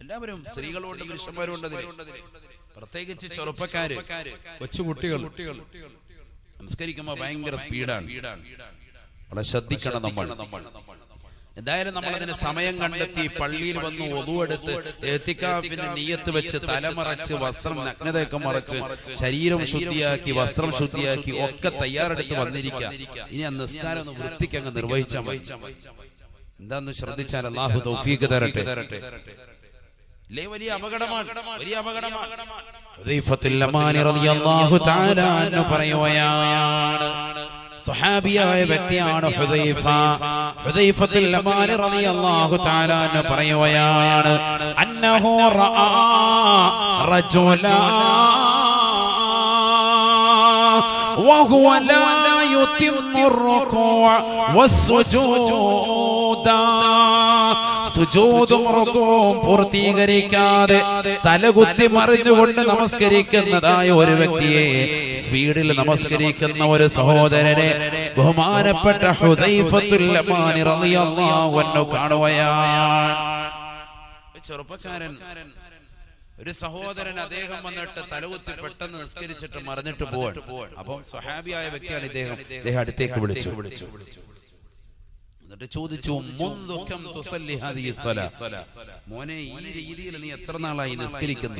എല്ലാവരും. സ്ത്രീകളുണ്ട്, പുരുഷന്മാരുണ്ട്, പ്രത്യേകിച്ച് ചെറുപ്പക്കാര്, കൊച്ചുകുട്ടികൾ നമസ്കരിക്കുമ്പോ ഭയങ്കര സ്പീഡാണ്. വളരെ ശ്രദ്ധിക്കണം നമ്മൾ. എന്തായാലും നമ്മൾ അതിന് സമയം കണ്ടെത്തി പള്ളിയിൽ വന്ന് ഒതുവെടുത്ത് എത്തിക്കാഫിന് നിയ്യത്ത് വെച്ച് തലമറച്ച് വസ്ത്രം നഗ്നതയൊക്കെ മറച്ച് ശരീരം ശുദ്ധിയാക്കി വസ്ത്രം ശുദ്ധിയാക്കി ഒക്കെ തയ്യാറെടുത്ത് വന്നിരിക്കുക. ഇനി ആ നിസ്കാരം ഒന്ന് വൃത്തിക്ക് അങ്ങ് നിർവഹിച്ചാൽ മതി. എന്താന്ന് ശ്രദ്ധിച്ചാൽ അല്ലാഹു തൗഫീഖ് തരട്ടെ. വലിയ അപകടമാണ്. ഹുദൈഫത്തുൽ യമാനി റളിയല്ലാഹു തആല അൻഹു പറയുകയാണ്, സ്വഹാബിയായ വ്യക്തിയാണ് ഹുദൈഫത്തുൽ യമാനി റളിയല്ലാഹു തആല അൻഹു പറയുകയാണ്, അന്നഹു റആ റജുലാ വഹുവ ലാ യുതിമ്മു റുകൂഅ വസ്സുജൂദ. സുജൂദും റുകൂഉം പൂർത്തീകരിക്കാതെ തലകുത്തി മറിഞ്ഞുകൊണ്ട് നമസ്കരിക്കുന്നതായ ഒരു വ്യക്തിയെ, സ്പീഡിൽ നമസ്കരിക്കുന്ന ഒരു സഹോദരനെ ബഹുമാനപ്പെട്ട ഹുദൈഫത്തുൽ യമാനി റളിയല്ലാഹു അൻഹു കാണുകയാണ്. ചെറുപ്പക്കാരൻ, ഒരു സഹോദരൻ, അദ്ദേഹം വന്നിട്ട് തലകുത്തി പെട്ടെന്ന് നിസ്കരിച്ചിട്ട് മറിഞ്ഞിട്ട് പോവാൻ. അപ്പം സ്വഹാബിയായ വ്യക്തിയാണ് ഇദ്ദേഹം അടുത്തേക്ക് വിളിച്ചു. എന്നിട്ട് ചോദിച്ചു, മോനെ, ഈ രീതിയിൽ നീ എത്ര നാളായി നിസ്കരിക്കുന്നു?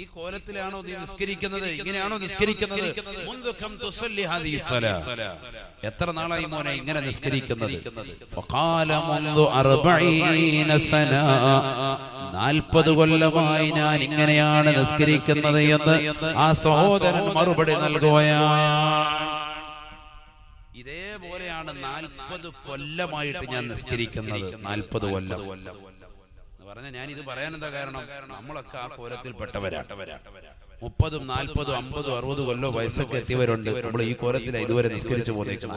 ഈ കോലത്തിലാണോ നീ നിസ്കരിക്കുന്നത്? ഇങ്ങനെയാണോ നിസ്കരിക്കുന്നത്? എത്ര നാളായി മോനെ ഇങ്ങനെ നിസ്കരിക്കുന്നത്? 40 കൊല്ലമായി ഞാൻ ഇങ്ങനെയാണ് നിസ്കരിക്കുന്നത് എന്ന് ആ സഹോദരൻ മറുപടി നൽകുകയാണ്. ഇതേപോലെയാണ് 40 കൊല്ലമായിട്ട് ഞാൻ നിസ്കരിക്കുന്നത്. 40 കൊല്ലം പറഞ്ഞ ഞാൻ ഇത് പറയാൻ എന്താ കാരണം? നമ്മളൊക്കെ ആ കോലത്തിൽ പെട്ടവരാണ്. 30, 40, 50, 60 കൊല്ലോ വയസ്സൊക്കെ എത്തിയവരുണ്ട്. നമ്മൾ ഈ കോലത്തിൽ ഇതുവരെ നിസ്കരിച്ചു പോന്നേക്കും.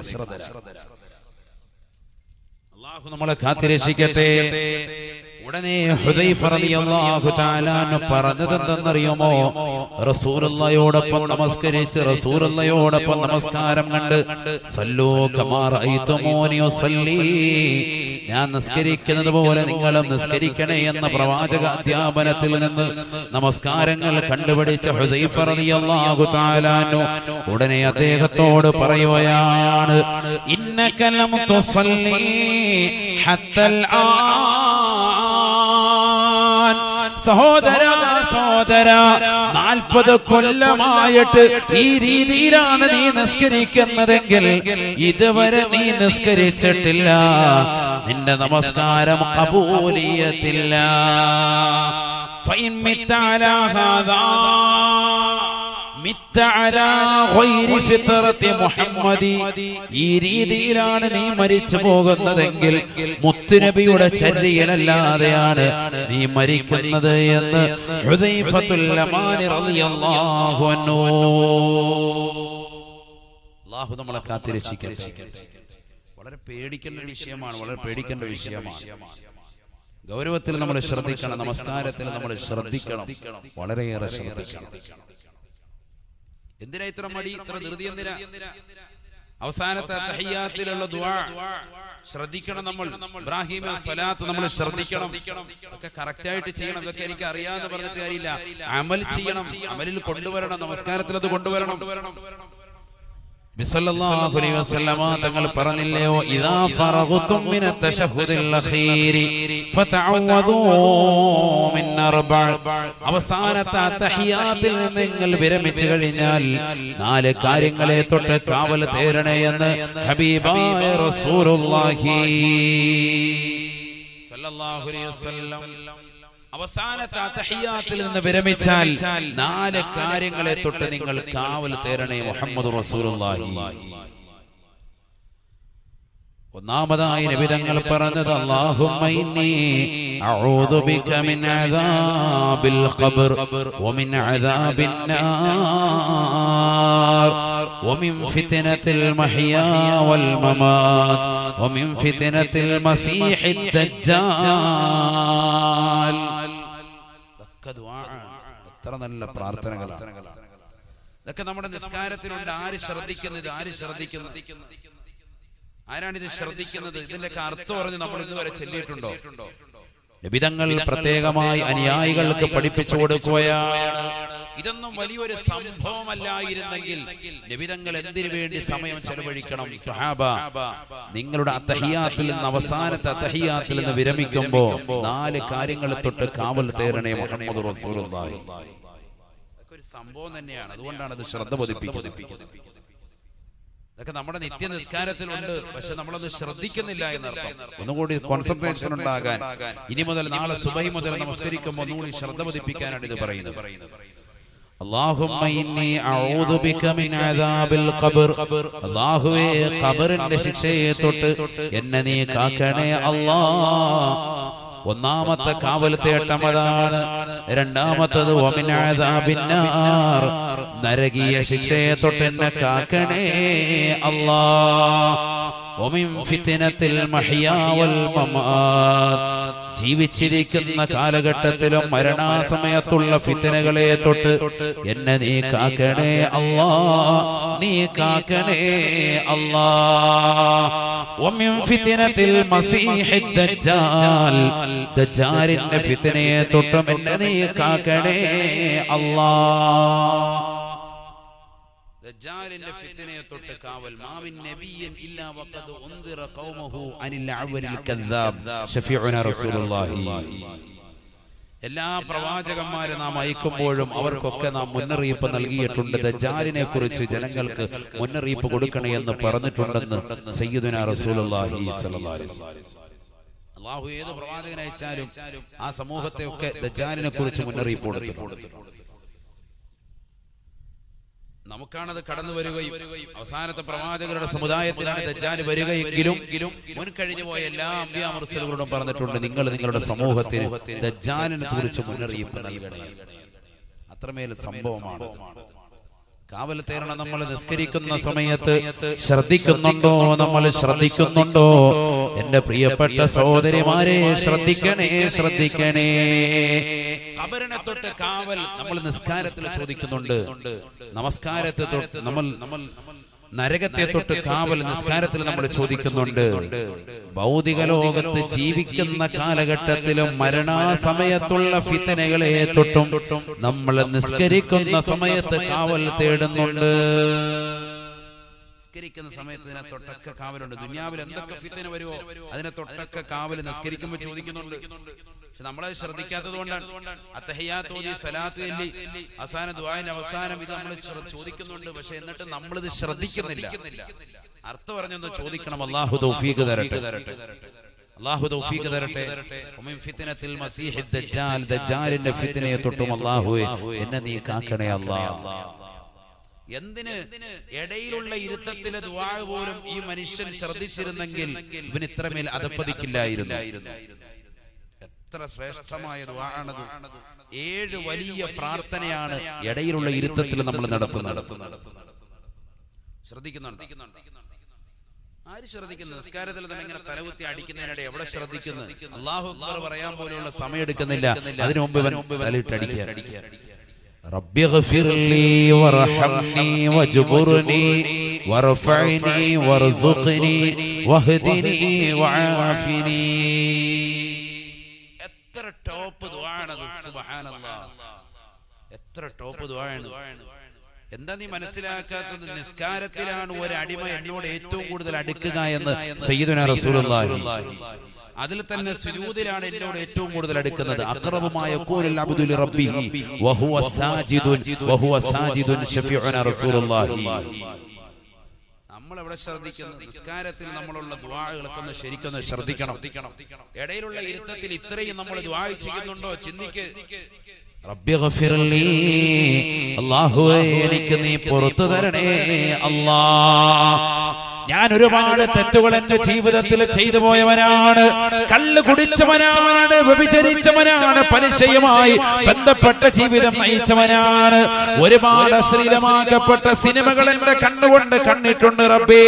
അല്ലാഹു നമ്മളെ കാത്തിരക്ഷിക്കട്ടെ. ഉടനെ ഹുദൈഫ റളിയല്ലാഹു തആല പറഞ്ഞതെന്തെന്നറിയുമോ? റസൂലുള്ളാഹിയോടൊപ്പം നമസ്കരിച്ച് റസൂലുള്ളാഹിയോടൊപ്പം നമസ്കാരം കണ്ട് സല്ലൂ കമാ റഅയ്തുമൂനി ഉസല്ലി, ഞാൻ നിസ്കരിക്കുന്നത് പോലെ നിങ്ങളും നിസ്കരിക്കണേ എന്ന പ്രവാചക അധ്യാപനത്തിൽ നിന്ന് നമസ്കാരങ്ങൾ കണ്ടുപിടിച്ച ഹുദൈഫ റളിയല്ലാഹു തആല ഉടനെ അദ്ദേഹത്തോട് പറയുകയാണ്, ഇന്നക ലം തുസല്ലി ഹത്തൽ സഹോദര 40 കൊല്ലമായിട്ട് ഈ രീതിയിലാണ് നീ നിസ്കരിക്കുന്നതെങ്കിൽ ഇതുവരെ നീ നിസ്കരിച്ചിട്ടില്ല. നിന്റെ നമസ്കാരം ഖബൂലിയത്തില്ല. ഫഇൻ മിത്ത അലാ ഹാദാ ഈ രീതിയിലാണ് നീ മരിച്ചു പോകുന്നതെങ്കിൽ മുത്തുനബിയുടെ ചര്യയല്ലാതെയാണ് നീ മരിക്കുന്നത് എന്ന് ഹുദൈഫത്തുൽ യമാനി റളിയല്ലാഹു അൻഹു. അല്ലാഹു നമ്മളെ കാത്തിരക്ഷിക്കട്ടെ. വളരെ പേടിക്കേണ്ട വിഷയമാണ്, വളരെ പേടിക്കേണ്ട വിഷയമാണ്. ഗൗരവത്തിൽ നമ്മൾ ശ്രദ്ധിക്കണം, നമസ്കാരത്തിൽ നമ്മൾ ശ്രദ്ധിക്കണം, വളരെയേറെ ശ്രദ്ധിക്കണം. എന്തിനാ ഇത്ര മടി, ഇത്ര ധൃതി? എന്തിനാ? അവസാനത്തെ തഹിയ്യാത്തിലുള്ള ദുആ ശ്രദ്ധിക്കണം. നമ്മൾ ഇബ്രാഹിം സ്വലാത്ത് നമ്മൾ ശ്രദ്ധിക്കണം. ഒക്കെ കറക്റ്റ് ആയിട്ട് ചെയ്യണം. ഇതൊക്കെ എനിക്ക് അറിയാന്ന് പറഞ്ഞിട്ട് കാര്യമില്ല. അമൽ ചെയ്യണം, അമലിൽ കൊണ്ടുവരണം, നമസ്കാരത്തിൽ അത് കൊണ്ടുവരണം. ബിസല്ലല്ലാഹു അലൈഹി വസല്ലമ തങ്ങൾ പറഞ്ഞില്ലയോ, ഇദാ ഫറഗതും മിനത് തശഹുദിൽ അഖീരി ഫതഅവദൂ മിൻ അർബഅ, അവസാനത്തെ തഹിയ്യാത്തിൽ നിന്ന് നിങ്ങൾ വിരമിച്ചു കഴിഞ്ഞാൽ 4 കാര്യങ്ങളെ തൊട്ട് കാവൽ തേടണേ എന്ന് ഹബീബായ റസൂലുള്ളാഹി സ്വല്ലല്ലാഹു അലൈഹി വസല്ലം. അവസാനത്തെ തഹിയ്യാത്തിൽ നിന്ന് വിരമിച്ചാൽ 4 കാര്യങ്ങളെ തൊട്ട് നിങ്ങൾ കാവൽ തേടണേ മുഹമ്മദ് റസൂലുള്ളാഹി. ഒന്നാമതായി നബി തങ്ങൾ പറഞ്ഞത്, അല്ലാഹുമ്മ ഇന്നി അഊദു ബിക മിൻ അദാബിൽ ഖബ്ർ വമിൻ അദാബിൻ നാർ വമിൻ ഫിത്നത്തിൽ മഹ്യാ വൽ മമാത് വമിൻ ഫിത്നത്തിൽ മസീഹിദ് ദജ്ജാൽ. എത്ര നല്ല പ്രാർത്ഥനകളാണ് ഇതൊക്കെ നമ്മുടെ നിസ്കാരത്തിലുണ്ട്. ആര് ശ്രദ്ധിക്കുന്നത്? ആരാണിത് ശ്രദ്ധിക്കുന്നത്? ഇതിന്റെയൊക്കെ അർത്ഥം പറഞ്ഞ് നമ്മൾ ഇതുവരെ ചൊല്ലിയിട്ടുണ്ടോ? നബിതങ്ങൾ പ്രത്യേകമായി അനുയായികൾക്ക് പഠിപ്പിച്ചു കൊടുക്കുകയാണ്. ഇതൊന്നും വലിയൊരു സംഭവമല്ലായിരുന്നെങ്കിൽ നബിതങ്ങൾ എന്തിനു വേണ്ടി സമയം ചെലവഴിക്കണം? സഹാബ, നിങ്ങളുടെ അത്തഹിയ്യാത്തിൽ നിന്ന്, അവസാനത്തെ അത്തഹിയ്യാത്തിൽ നിന്ന് വിരമിക്കുമ്പോ 4 കാര്യങ്ങൾ തൊട്ട് കാവൽ തേടണേ മുഹമ്മദ് റസൂലുള്ളാഹി. അതൊക്കെ ഒരു സംഭവം തന്നെയാണ്. അതുകൊണ്ടാണ് അത് ശ്രദ്ധ പതിപ്പിക്കുന്നത്. ഇതൊക്കെ നമ്മുടെ നിത്യ നിസ്കാരത്തിലുണ്ട്, പക്ഷെ നമ്മളത് ശ്രദ്ധിക്കുന്നില്ല എന്നർത്ഥം. ഒന്നുകൂടി കോൺസെൻട്രേഷൻ ഉണ്ടാകാൻ, ഇനി മുതൽ നാളെ സുബഹി മുതൽ നമസ്കരിക്കുമ്പോൾ ഒന്നുകൂടി ശ്രദ്ധ പതിപ്പിക്കാനാണ് ഇത് പറയുന്നത്. അല്ലാഹുമ്മ ഇന്നി അഊദു ബിക മിൻ അദാബിൽ ഖബ്ർ, അല്ലാഹുവേ ഖബറിന്റെ ശിക്ഷയെ തൊട്ട് എന്നെ നീ കാക്കണേ അല്ലാഹ്. ഒന്നാമത്തെ കാവൽ തേട്ടം അതാണ്. രണ്ടാമത്തത് വമിൻ അദാബിൻ നാർ, നരകീയ ശിക്ഷയെ തൊട്ടെന്നെ കാക്കണേ അല്ലാ. വമിൻ ഫിത്നത്തിൽ മഹ്യാ വൽ മമാത്, ജീവിച്ചിരിക്കുന്ന കാലഘട്ടത്തിലും മരണാസമയത്തുള്ള ഫിത്നകളെ തൊട്ട് എന്നെ നീ കാക്കണേ അല്ലാ, നീ കാക്കണേ അല്ലാ. വമിൻ ഫിത്നത്തിൽ മസീഹിദ് ദജ്ജാൽ, ദജ്ജാലിന്റെ ഫിത്നയെ തൊട്ടും എന്നെ നീ കാക്കണേ അല്ലാ. ദജ്ജാലിന്റെ ഫിത്നയെ തൊട്ട് കാവൽ. മാമിൻ നബിയ്യിൻ ഇല്ലാ വഖദ് ഉൻദിറ ഖൗമഹു അനിൽ അവലിൽ കദ്ദാബ് ശഫീഉനാ റസൂലുള്ളാഹി. എല്ലാ പ്രവാചകന്മാരെ നാം അയക്കുമ്പോഴും അവർക്കൊക്കെ നാം മുന്നറിയിപ്പ് നൽകിയിട്ടുണ്ട്. ദജ്ജാലിനെ കുറിച്ച് ജനങ്ങൾക്ക് മുന്നറിയിപ്പ് കൊടുക്കണേ എന്ന് പറഞ്ഞിട്ടുണ്ടെന്ന് സയ്യിദുനാ റസൂലുള്ളാഹി സ്വല്ലല്ലാഹു അലൈഹി വസല്ലം. അല്ലാഹു ഏത് പ്രവാചകനെ അയച്ചാലും ആ സമൂഹത്തെ ഒക്കെ ദജ്ജാലിനെ കുറിച്ച് മുന്നറിയിപ്പ് കൊടുത്തിട്ടുണ്ട്. നമുക്കാണത് കടന്നു വരികയും അവസാനത്തെ പ്രവാചകരുടെ സമുദായത്തിലാണ് ദജ്ജാൽ വരികയെങ്കിലും മുൻകഴിഞ്ഞു പോയ എല്ലാ അമ്പിയാ മുർസലുകളോടും പറഞ്ഞിട്ടുണ്ട്, നിങ്ങൾ നിങ്ങളുടെ സമൂഹത്തിന് ദജ്ജാലിനെ കുറിച്ച് മുന്നറിയിപ്പ് നൽകണേ. അത്രമേൽ സംഭവമാണ്. കാവൽ തേരണം. നമ്മൾ നിസ്കരിക്കുന്ന സമയത്ത് ശ്രദ്ധിക്കുന്നുണ്ടോ? നമ്മൾ ശ്രദ്ധിക്കുന്നുണ്ടോ? എന്റെ പ്രിയപ്പെട്ട സഹോദരിമാരെ, ശ്രദ്ധിക്കണേ, ശ്രദ്ധിക്കണേ. ഖബറിനെ തൊട്ട് കാവൽ നമ്മൾ നിസ്കാരത്തിൽ ചോദിക്കുന്നുണ്ട്. നമസ്കാരത്തെ തൊട്ട് നമ്മൾ നരകത്തെ തൊട്ട് കാവൽ നിസ്കാരത്തിൽ നമ്മൾ ചോദിക്കുന്നുണ്ട്. ഭൗതിക ലോകത്ത് ജീവിക്കുന്ന കാലഘട്ടത്തിലും മരണാസമയത്തുള്ള ഫിത്നകളെ തൊട്ടും നമ്മൾ നിസ്കരിക്കുന്ന സമയത്ത് കാവൽ തേടുന്നുണ്ട്. നിസ്കരിക്കുന്ന സമയത്ത് ഇതിനെ തൊട്ടൊക്കെ കാവലുണ്ട്. ദുനിയാവിൽ എന്തൊക്കെ ഫിത്ന വരുമോ അതിനെ തൊട്ടൊക്കെ കാവൽ നിസ്കരിക്കുമ്പോൾ ചോദിക്കുന്നുണ്ട്. പക്ഷെ നമ്മളത് ശ്രദ്ധിക്കാത്തത് കൊണ്ടാണ്. അത്തഹിയ്യാത്ത് ഓതി സലാത്ത് ചൊല്ലി അവസാന ദുആന്റെ അവസാനം ഇത് നമ്മൾ ചോദിക്കുന്നുണ്ട്. പക്ഷെ എന്നിട്ട് നമ്മളിത് ശ്രദ്ധിക്കുന്നില്ല. അർത്ഥം പറഞ്ഞൊന്ന് ചോദിക്കണം. അല്ലാഹു തൗഫീഖ് തരട്ടെ, അല്ലാഹു തൗഫീഖ് തരട്ടെ. വമിൻ ഫിത്നത്തിൽ മസീഹിദ് ദജ്ജാൽ, ദജ്ജാലിന്റെ ഫിത്നയെ തൊട്ടും അല്ലാഹുവേ എന്നെ നീ കാക്കണേ അല്ലാഹ്. എന്തിന് ഇടയിലുള്ള ഇരുത്തത്തിലെ ദുആ പോലും ഈ മനുഷ്യൻ ശ്രദ്ധിച്ചിരുന്നെങ്കിൽ ഇവന് ഇത്രമേൽ അധപ്പതിക്കില്ലായിരുന്നു. എത്ര ശ്രേഷ്ഠമായ ദുആആണത്. 7 വലിയ പ്രാർത്ഥനയാണ് ഇടയിലുള്ള ഇരുത്തത്തിൽ നമ്മൾ നടത്തുന്നത്. ശ്രദ്ധിക്കുന്നുണ്ട്? ആര് ശ്രദ്ധിക്കുന്നു? നിസ്കാരത്തിൽ തന്നെ ഇങ്ങനെ തലകുത്തി അടിക്കുന്നതിനിടെ എവിടെ ശ്രദ്ധിക്കുന്നു? അല്ലാഹു അക്ബർ പറയാൻ പോലെയുള്ള സമയം എടുക്കുന്നില്ല. അതിനു മുമ്പ് തലയിട്ടടിക്കുക. റബ്ബിഗ്ഫിർലി വർഹംനി വജ്ബുർനി വർഫഅനി വർസുഖ്നി വഹ്ദിനി വആഫിനി. എത്ര ടോപ്പ് ദുആആണത്. സുബ്ഹാനല്ലാഹ്, എത്ര ടോപ്പ് ദുആആണ്. എന്താ നീ മനസ്സിലാക്കാത്തത്? നിസ്കാരത്തിലാണ് ഒരു അടിമ എന്നോട് ഏറ്റവും കൂടുതൽ അടുക്കുക എന്ന് സയ്യിദുനാ റസൂലുള്ളാഹി. അതിൽ തന്നെ സുജൂദിലാണ് എന്നോട് ഏറ്റവും കൂടുതൽ അടുക്കുന്നത്. അഖറബുമായ ഖൂലുൽ അബ്ദു ലിറബ്ബിഹി വഹുവ സാജിദുൻ ശഫീഉനാ റസൂലുള്ളാഹി. നമ്മൾ എവിടെ ശ്രദ്ധിക്കുന്നു? നിസ്കാരത്തിൽ നമ്മളുള്ള ദുആകളൊക്കെ ഒന്ന് ശരിക്കൊന്ന് ശ്രദ്ധിക്കണം. ഇടയിലുള്ള ഇരുത്തത്തിൽ ഇത്രയും നമ്മൾ ദുആ ചെയ്യുന്നുണ്ടോ? ചിന്തിക്ക്. റബ്ബിഗ്ഫിർലി, അല്ലാഹുവേ എനിക്ക് നീ പുറത്തു തരണേ അല്ലാഹ്. ഞാൻ ഒരുപാട് തെറ്റുകൾ എന്റെ ജീവിതത്തിൽ ചെയ്തു പോയവനാണ്. കള്ള് കുടിച്ചവനാണ്, വ്യഭിചരിച്ചവനാണ്, പലിശയുമായി ബന്ധപ്പെട്ട ജീവിതം നയിച്ചവനാണ്. ഒരുപാട് അശ്ലീലമാക്കപ്പെട്ട സിനിമകൾ എന്റെ കണ്ണുകൊണ്ട് കണ്ടിട്ടുണ്ട് റബ്ബേ.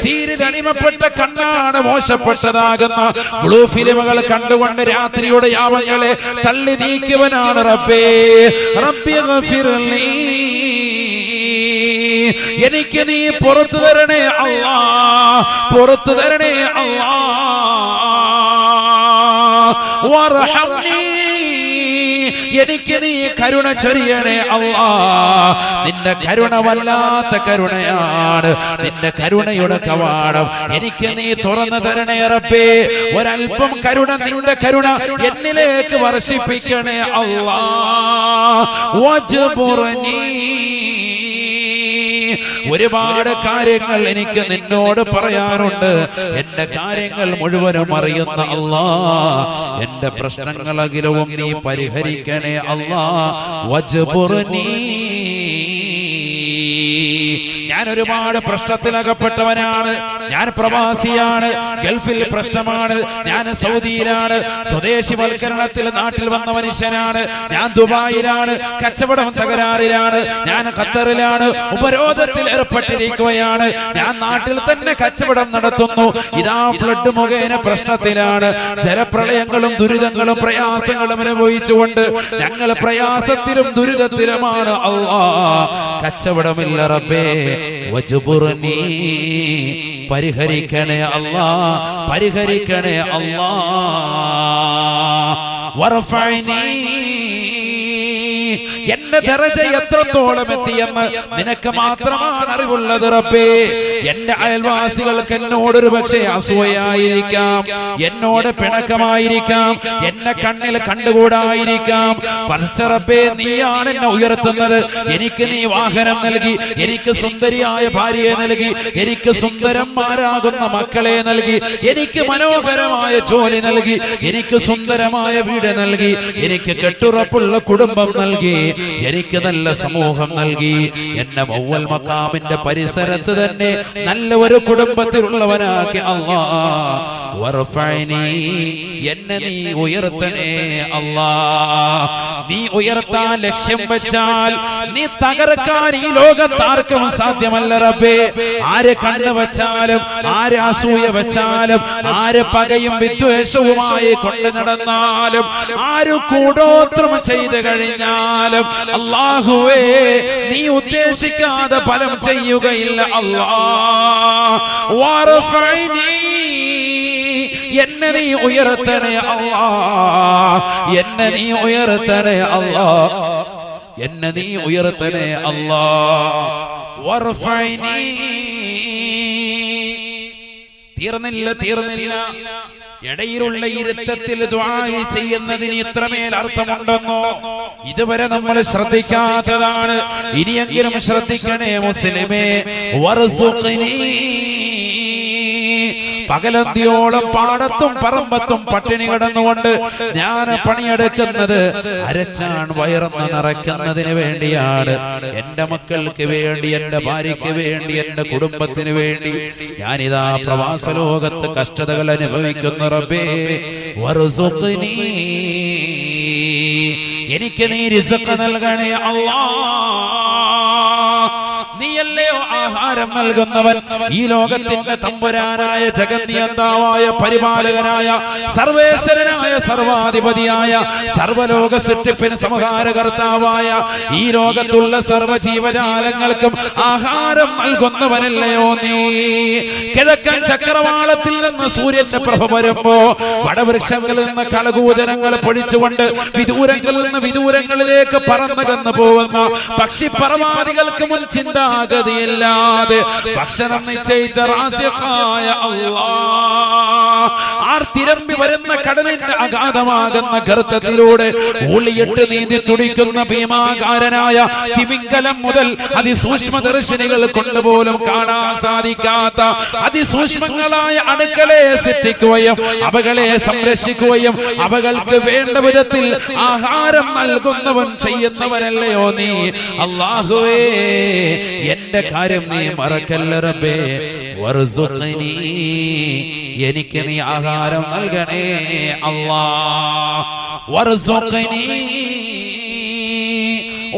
സീരിയൽ അടിമപ്പെട്ട കണ്ണാണ് മോശപ്പെട്ടതാകുന്ന ബ്ലൂ ഫിലിമുകൾ കണ്ടുകൊണ്ട് രാത്രിയുടെ യാമങ്ങളെ തള്ളി നീക്കിയവനാണ് റബ്ബേ. റബ്ബിഗ്ഫിർലി, എനിക്ക് നീ പുറത്തു തരണേ അല്ലാ, പുറത്തു തരണേ അല്ലാ. വർഹംനി, എനിക്ക് നീ കരുണ ചൊരിയണേ അല്ലാ. നിന്റെ കരുണ വല്ലാത്ത കരുണയാണ്. നിന്റെ കരുണയുടെ കവാടം എനിക്ക് നീ തുറന്നു തരണേ റബ്ബേ. ഒരൽപ്പം കരുണ, നിന്റെ കരുണ എന്നിലേക്ക് വർഷിപ്പിക്കണേ അല്ലാ. വജ്ബുർനി, ഒരുപാട് കാര്യങ്ങൾ എനിക്ക് നിന്നോട് പറയാറുണ്ട്. എന്റെ കാര്യങ്ങൾ മുഴുവനും അറിയുന്ന അല്ലാഹ്, എന്റെ പ്രശ്നങ്ങളെങ്കിലും നീ പരിഹരിക്കണേ അല്ലാഹ്. വജ്ബുർനി, ഞാൻ ഒരുപാട് പ്രശ്നത്തിലകപ്പെട്ടവനാണ്. ഞാൻ പ്രവാസിയാണ്, ഗൾഫിൽ പ്രശ്നമാണ്, ഞാൻ സൗദിയിലാണ്, സ്വദേശിവൽക്കരണത്തിൽ നാട്ടിൽ വന്ന മനുഷ്യനാണ്, ഞാൻ ദുബായിലാണ്, കച്ചവടം തകരാറിലാണ്, ഞാൻ ഖത്തറിലാണ്, ഉപരോധത്തിൽ ഏർപ്പെട്ടിരിക്കുകയാണ്, ഞാൻ നാട്ടിൽ തന്നെ കച്ചവടം നടത്തുന്നു, ഇതാ ഫ്ലഡ് മുഖേന പ്രശ്നത്തിലാണ്, ജലപ്രളയങ്ങളും ദുരിതങ്ങളും പ്രയാസങ്ങളും അനുഭവിച്ചുകൊണ്ട് ഞങ്ങൾ പ്രയാസത്തിലും ദുരിതത്തിലുമാണ്. അല്ലാഹ് കച്ചവടമില്ല റബ്ബേ, വജ്ബുർനി പരിഹരിക്കണേ അല്ലാഹ്, പരിഹരിക്കണേ അല്ലാഹ്. വർഫഅനി എന്റെ ദറജ എത്രത്തോളം എത്തിയെന്ന് നിനക്ക് മാത്രമാണ് അറിവുള്ളത് റബ്ബേ. എന്റെ അയൽവാസികൾക്ക് എന്നോടൊരു പക്ഷേ അസൂയയായിരിക്കാം, എന്നോട് പിണക്കമായിരിക്കാം, എന്നെ കണ്ണിൽ കണ്ടുകൂടായിരിക്കാം. പക്ഷേ റബ്ബേ, നീയാണ് എന്നെ ഉയർത്തുന്നത്. എനിക്ക് നീ വാഹനം നൽകി, എനിക്ക് സുന്ദരിയായ ഭാര്യയെ നൽകി, എനിക്ക് സുന്ദരന്മാരാകുന്ന മക്കളെ നൽകി, എനിക്ക് മനോഹരമായ ജോലി നൽകി, എനിക്ക് സുന്ദരമായ വീട് നൽകി, എനിക്ക് കെട്ടുറപ്പുള്ള കുടുംബം നൽകി, എനിക്ക് നല്ല സമൂഹം നൽകി. എന്നെ മൗവൽ മഖാമിന്റെ പരിസരത്ത് തന്നെ നല്ല ഒരു കുടുംബത്തിലുള്ളവനാക്കി. അല്ലാഹ് വർഫഅനി, എന്നെ നീ ഉയർത്തണേ അല്ലാഹ്. നീ ഉയർത്താൻ ലക്ഷ്യം വെച്ചാൽ നീ തകർക്കാൻ ഈ ലോകത്താർക്കും സാധ്യമല്ല റബ്ബേ. ആര് കണ്ണു വെച്ചാലും, ആര് അസൂയ വെച്ചാലും, ആര് പകയും വിദ്വേഷവുമായി കൊണ്ടു നടന്നാലും, ആര് കൂടോത്രം ചെയ്തു കഴിഞ്ഞാലും അല്ലാഹുവേ, നീ ഉദ്ദേശിക്കാതെ ഫലം ചെയ്യുകയില്ല. അല്ലാഹ് വർഫഅനി, എന്നെ നീ ഉയർത്തണേ അല്ലാഹ്, എന്നെ നീ ഉയർത്തണേ അല്ലാഹ്, എന്നെ നീ ഉയർത്തണേ അല്ലാഹ്. വർഫഅനി. തീർന്നില്ല. ഇടയിലുള്ള ഇരുത്തത്തിൽ ദുആ ചെയ്യുന്നതിന് ഇത്രമേൽ അർത്ഥമുണ്ടെന്നോ ഇതുവരെ നമ്മൾ ശ്രദ്ധിക്കാത്തതാണ്. ഇനിയെങ്കിലും ശ്രദ്ധിക്കണേ മുസ്ലിമേ. വർസുഖ്നി, പകലന്തിയോളം പാടത്തും പറമ്പത്തും പട്ടിണി കിടന്നുകൊണ്ട് ഞാൻ പണിയെടുക്കുന്നത് അരച്ചാൻ വയറന്ന് നിറയ്ക്കുന്നതിന് വേണ്ടിയാണ്. എന്റെ മക്കൾക്ക് വേണ്ടി, എന്റെ ഭാര്യയ്ക്ക് വേണ്ടി, എന്റെ കുടുംബത്തിന് വേണ്ടി ഞാനിതാ പ്രവാസ ലോകത്ത് കഷ്ടതകൾ അനുഭവിക്കുന്ന റബ്ബേ. വർസുഖ്നി, എനിക്ക് നീ റിസ്ഖ് നൽകണേ അല്ലാഹ്. നീയല്ലയോ ആഹാരം നൽകുന്നവൻ. ഈ ലോകത്തിന്റെ തമ്പുരാനായ, ജഗന്നിയന്താവായ, പരിപാലകനായ, സർവേശ്വരനായ, സർവാധിപതിയായ, സർവലോക സൃഷ്ടിപ്പിന് സംഹാരകർത്താവായ, ഈ ലോകത്തുള്ള സർവ്വജീവജാലങ്ങൾക്കും ആഹാരം നൽകുന്നവനല്ലയോ നീ. കിഴക്കൻ ചക്രവാളത്തിൽ നിന്ന് സൂര്യന്റെ പ്രഭ വരുമ്പോ വടവൃക്ഷങ്ങളിൽ നിന്ന് കളകൂജനങ്ങൾ പൊഴിച്ചുകൊണ്ട് വിദൂരങ്ങളിൽ നിന്ന് വിദൂരങ്ങളിലേക്ക് പറന്നകന്നു പോകുന്ന പക്ഷിപർവാദികൾക്ക് മുൻ ചിന്താഗതിയില്ലാതെ ഭക്ഷണം നിശ്ചയിച്ച റാസിഖായ അല്ലാഹ്, ആർത്തിരമ്പി വരുന്ന കടലിന്റെ അഗാധമാകുന്ന ഗർത്തത്തിലൂടെ ഊളിയിട്ട് നീന്തി തുടിക്കുന്ന ഭീമാകാരനായ തിമിംഗലം മുതൽ അതിസൂക്ഷ്മദർശിനികൾ കൊണ്ടുപോലും കാണാൻ സാധിക്കാത്ത അതിസൂക്ഷ്മങ്ങളായ അണുക്കളെ സൃഷ്ടിക്കുകയും അവകളെ സംരക്ഷിക്കുകയും അവകൾക്ക് വേണ്ട വിധത്തിൽ ആഹാരം നൽകുന്നവൻ ചെയ്യുന്നവനല്ലയോ നീ. അല്ലാഹുവേ, എന്റെ കാര്യം നീ മറക്കല്ല റബ്ബേ. വർസുഖ്നി, എനിക്ക് നീ ആഹാരം നൽകണേ അല്ലാഹ്. വർസുഖ്നി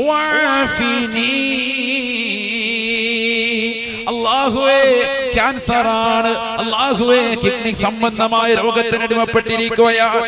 വഅഫിനി. അല്ലാഹുവേ, ക്യാൻസർ ആണ്, അല്ലാഹുവേ കിഡ്നി സംബന്ധമായ രോഗത്തിന് അടിമപ്പെട്ടിരിക്കുകയാണ്.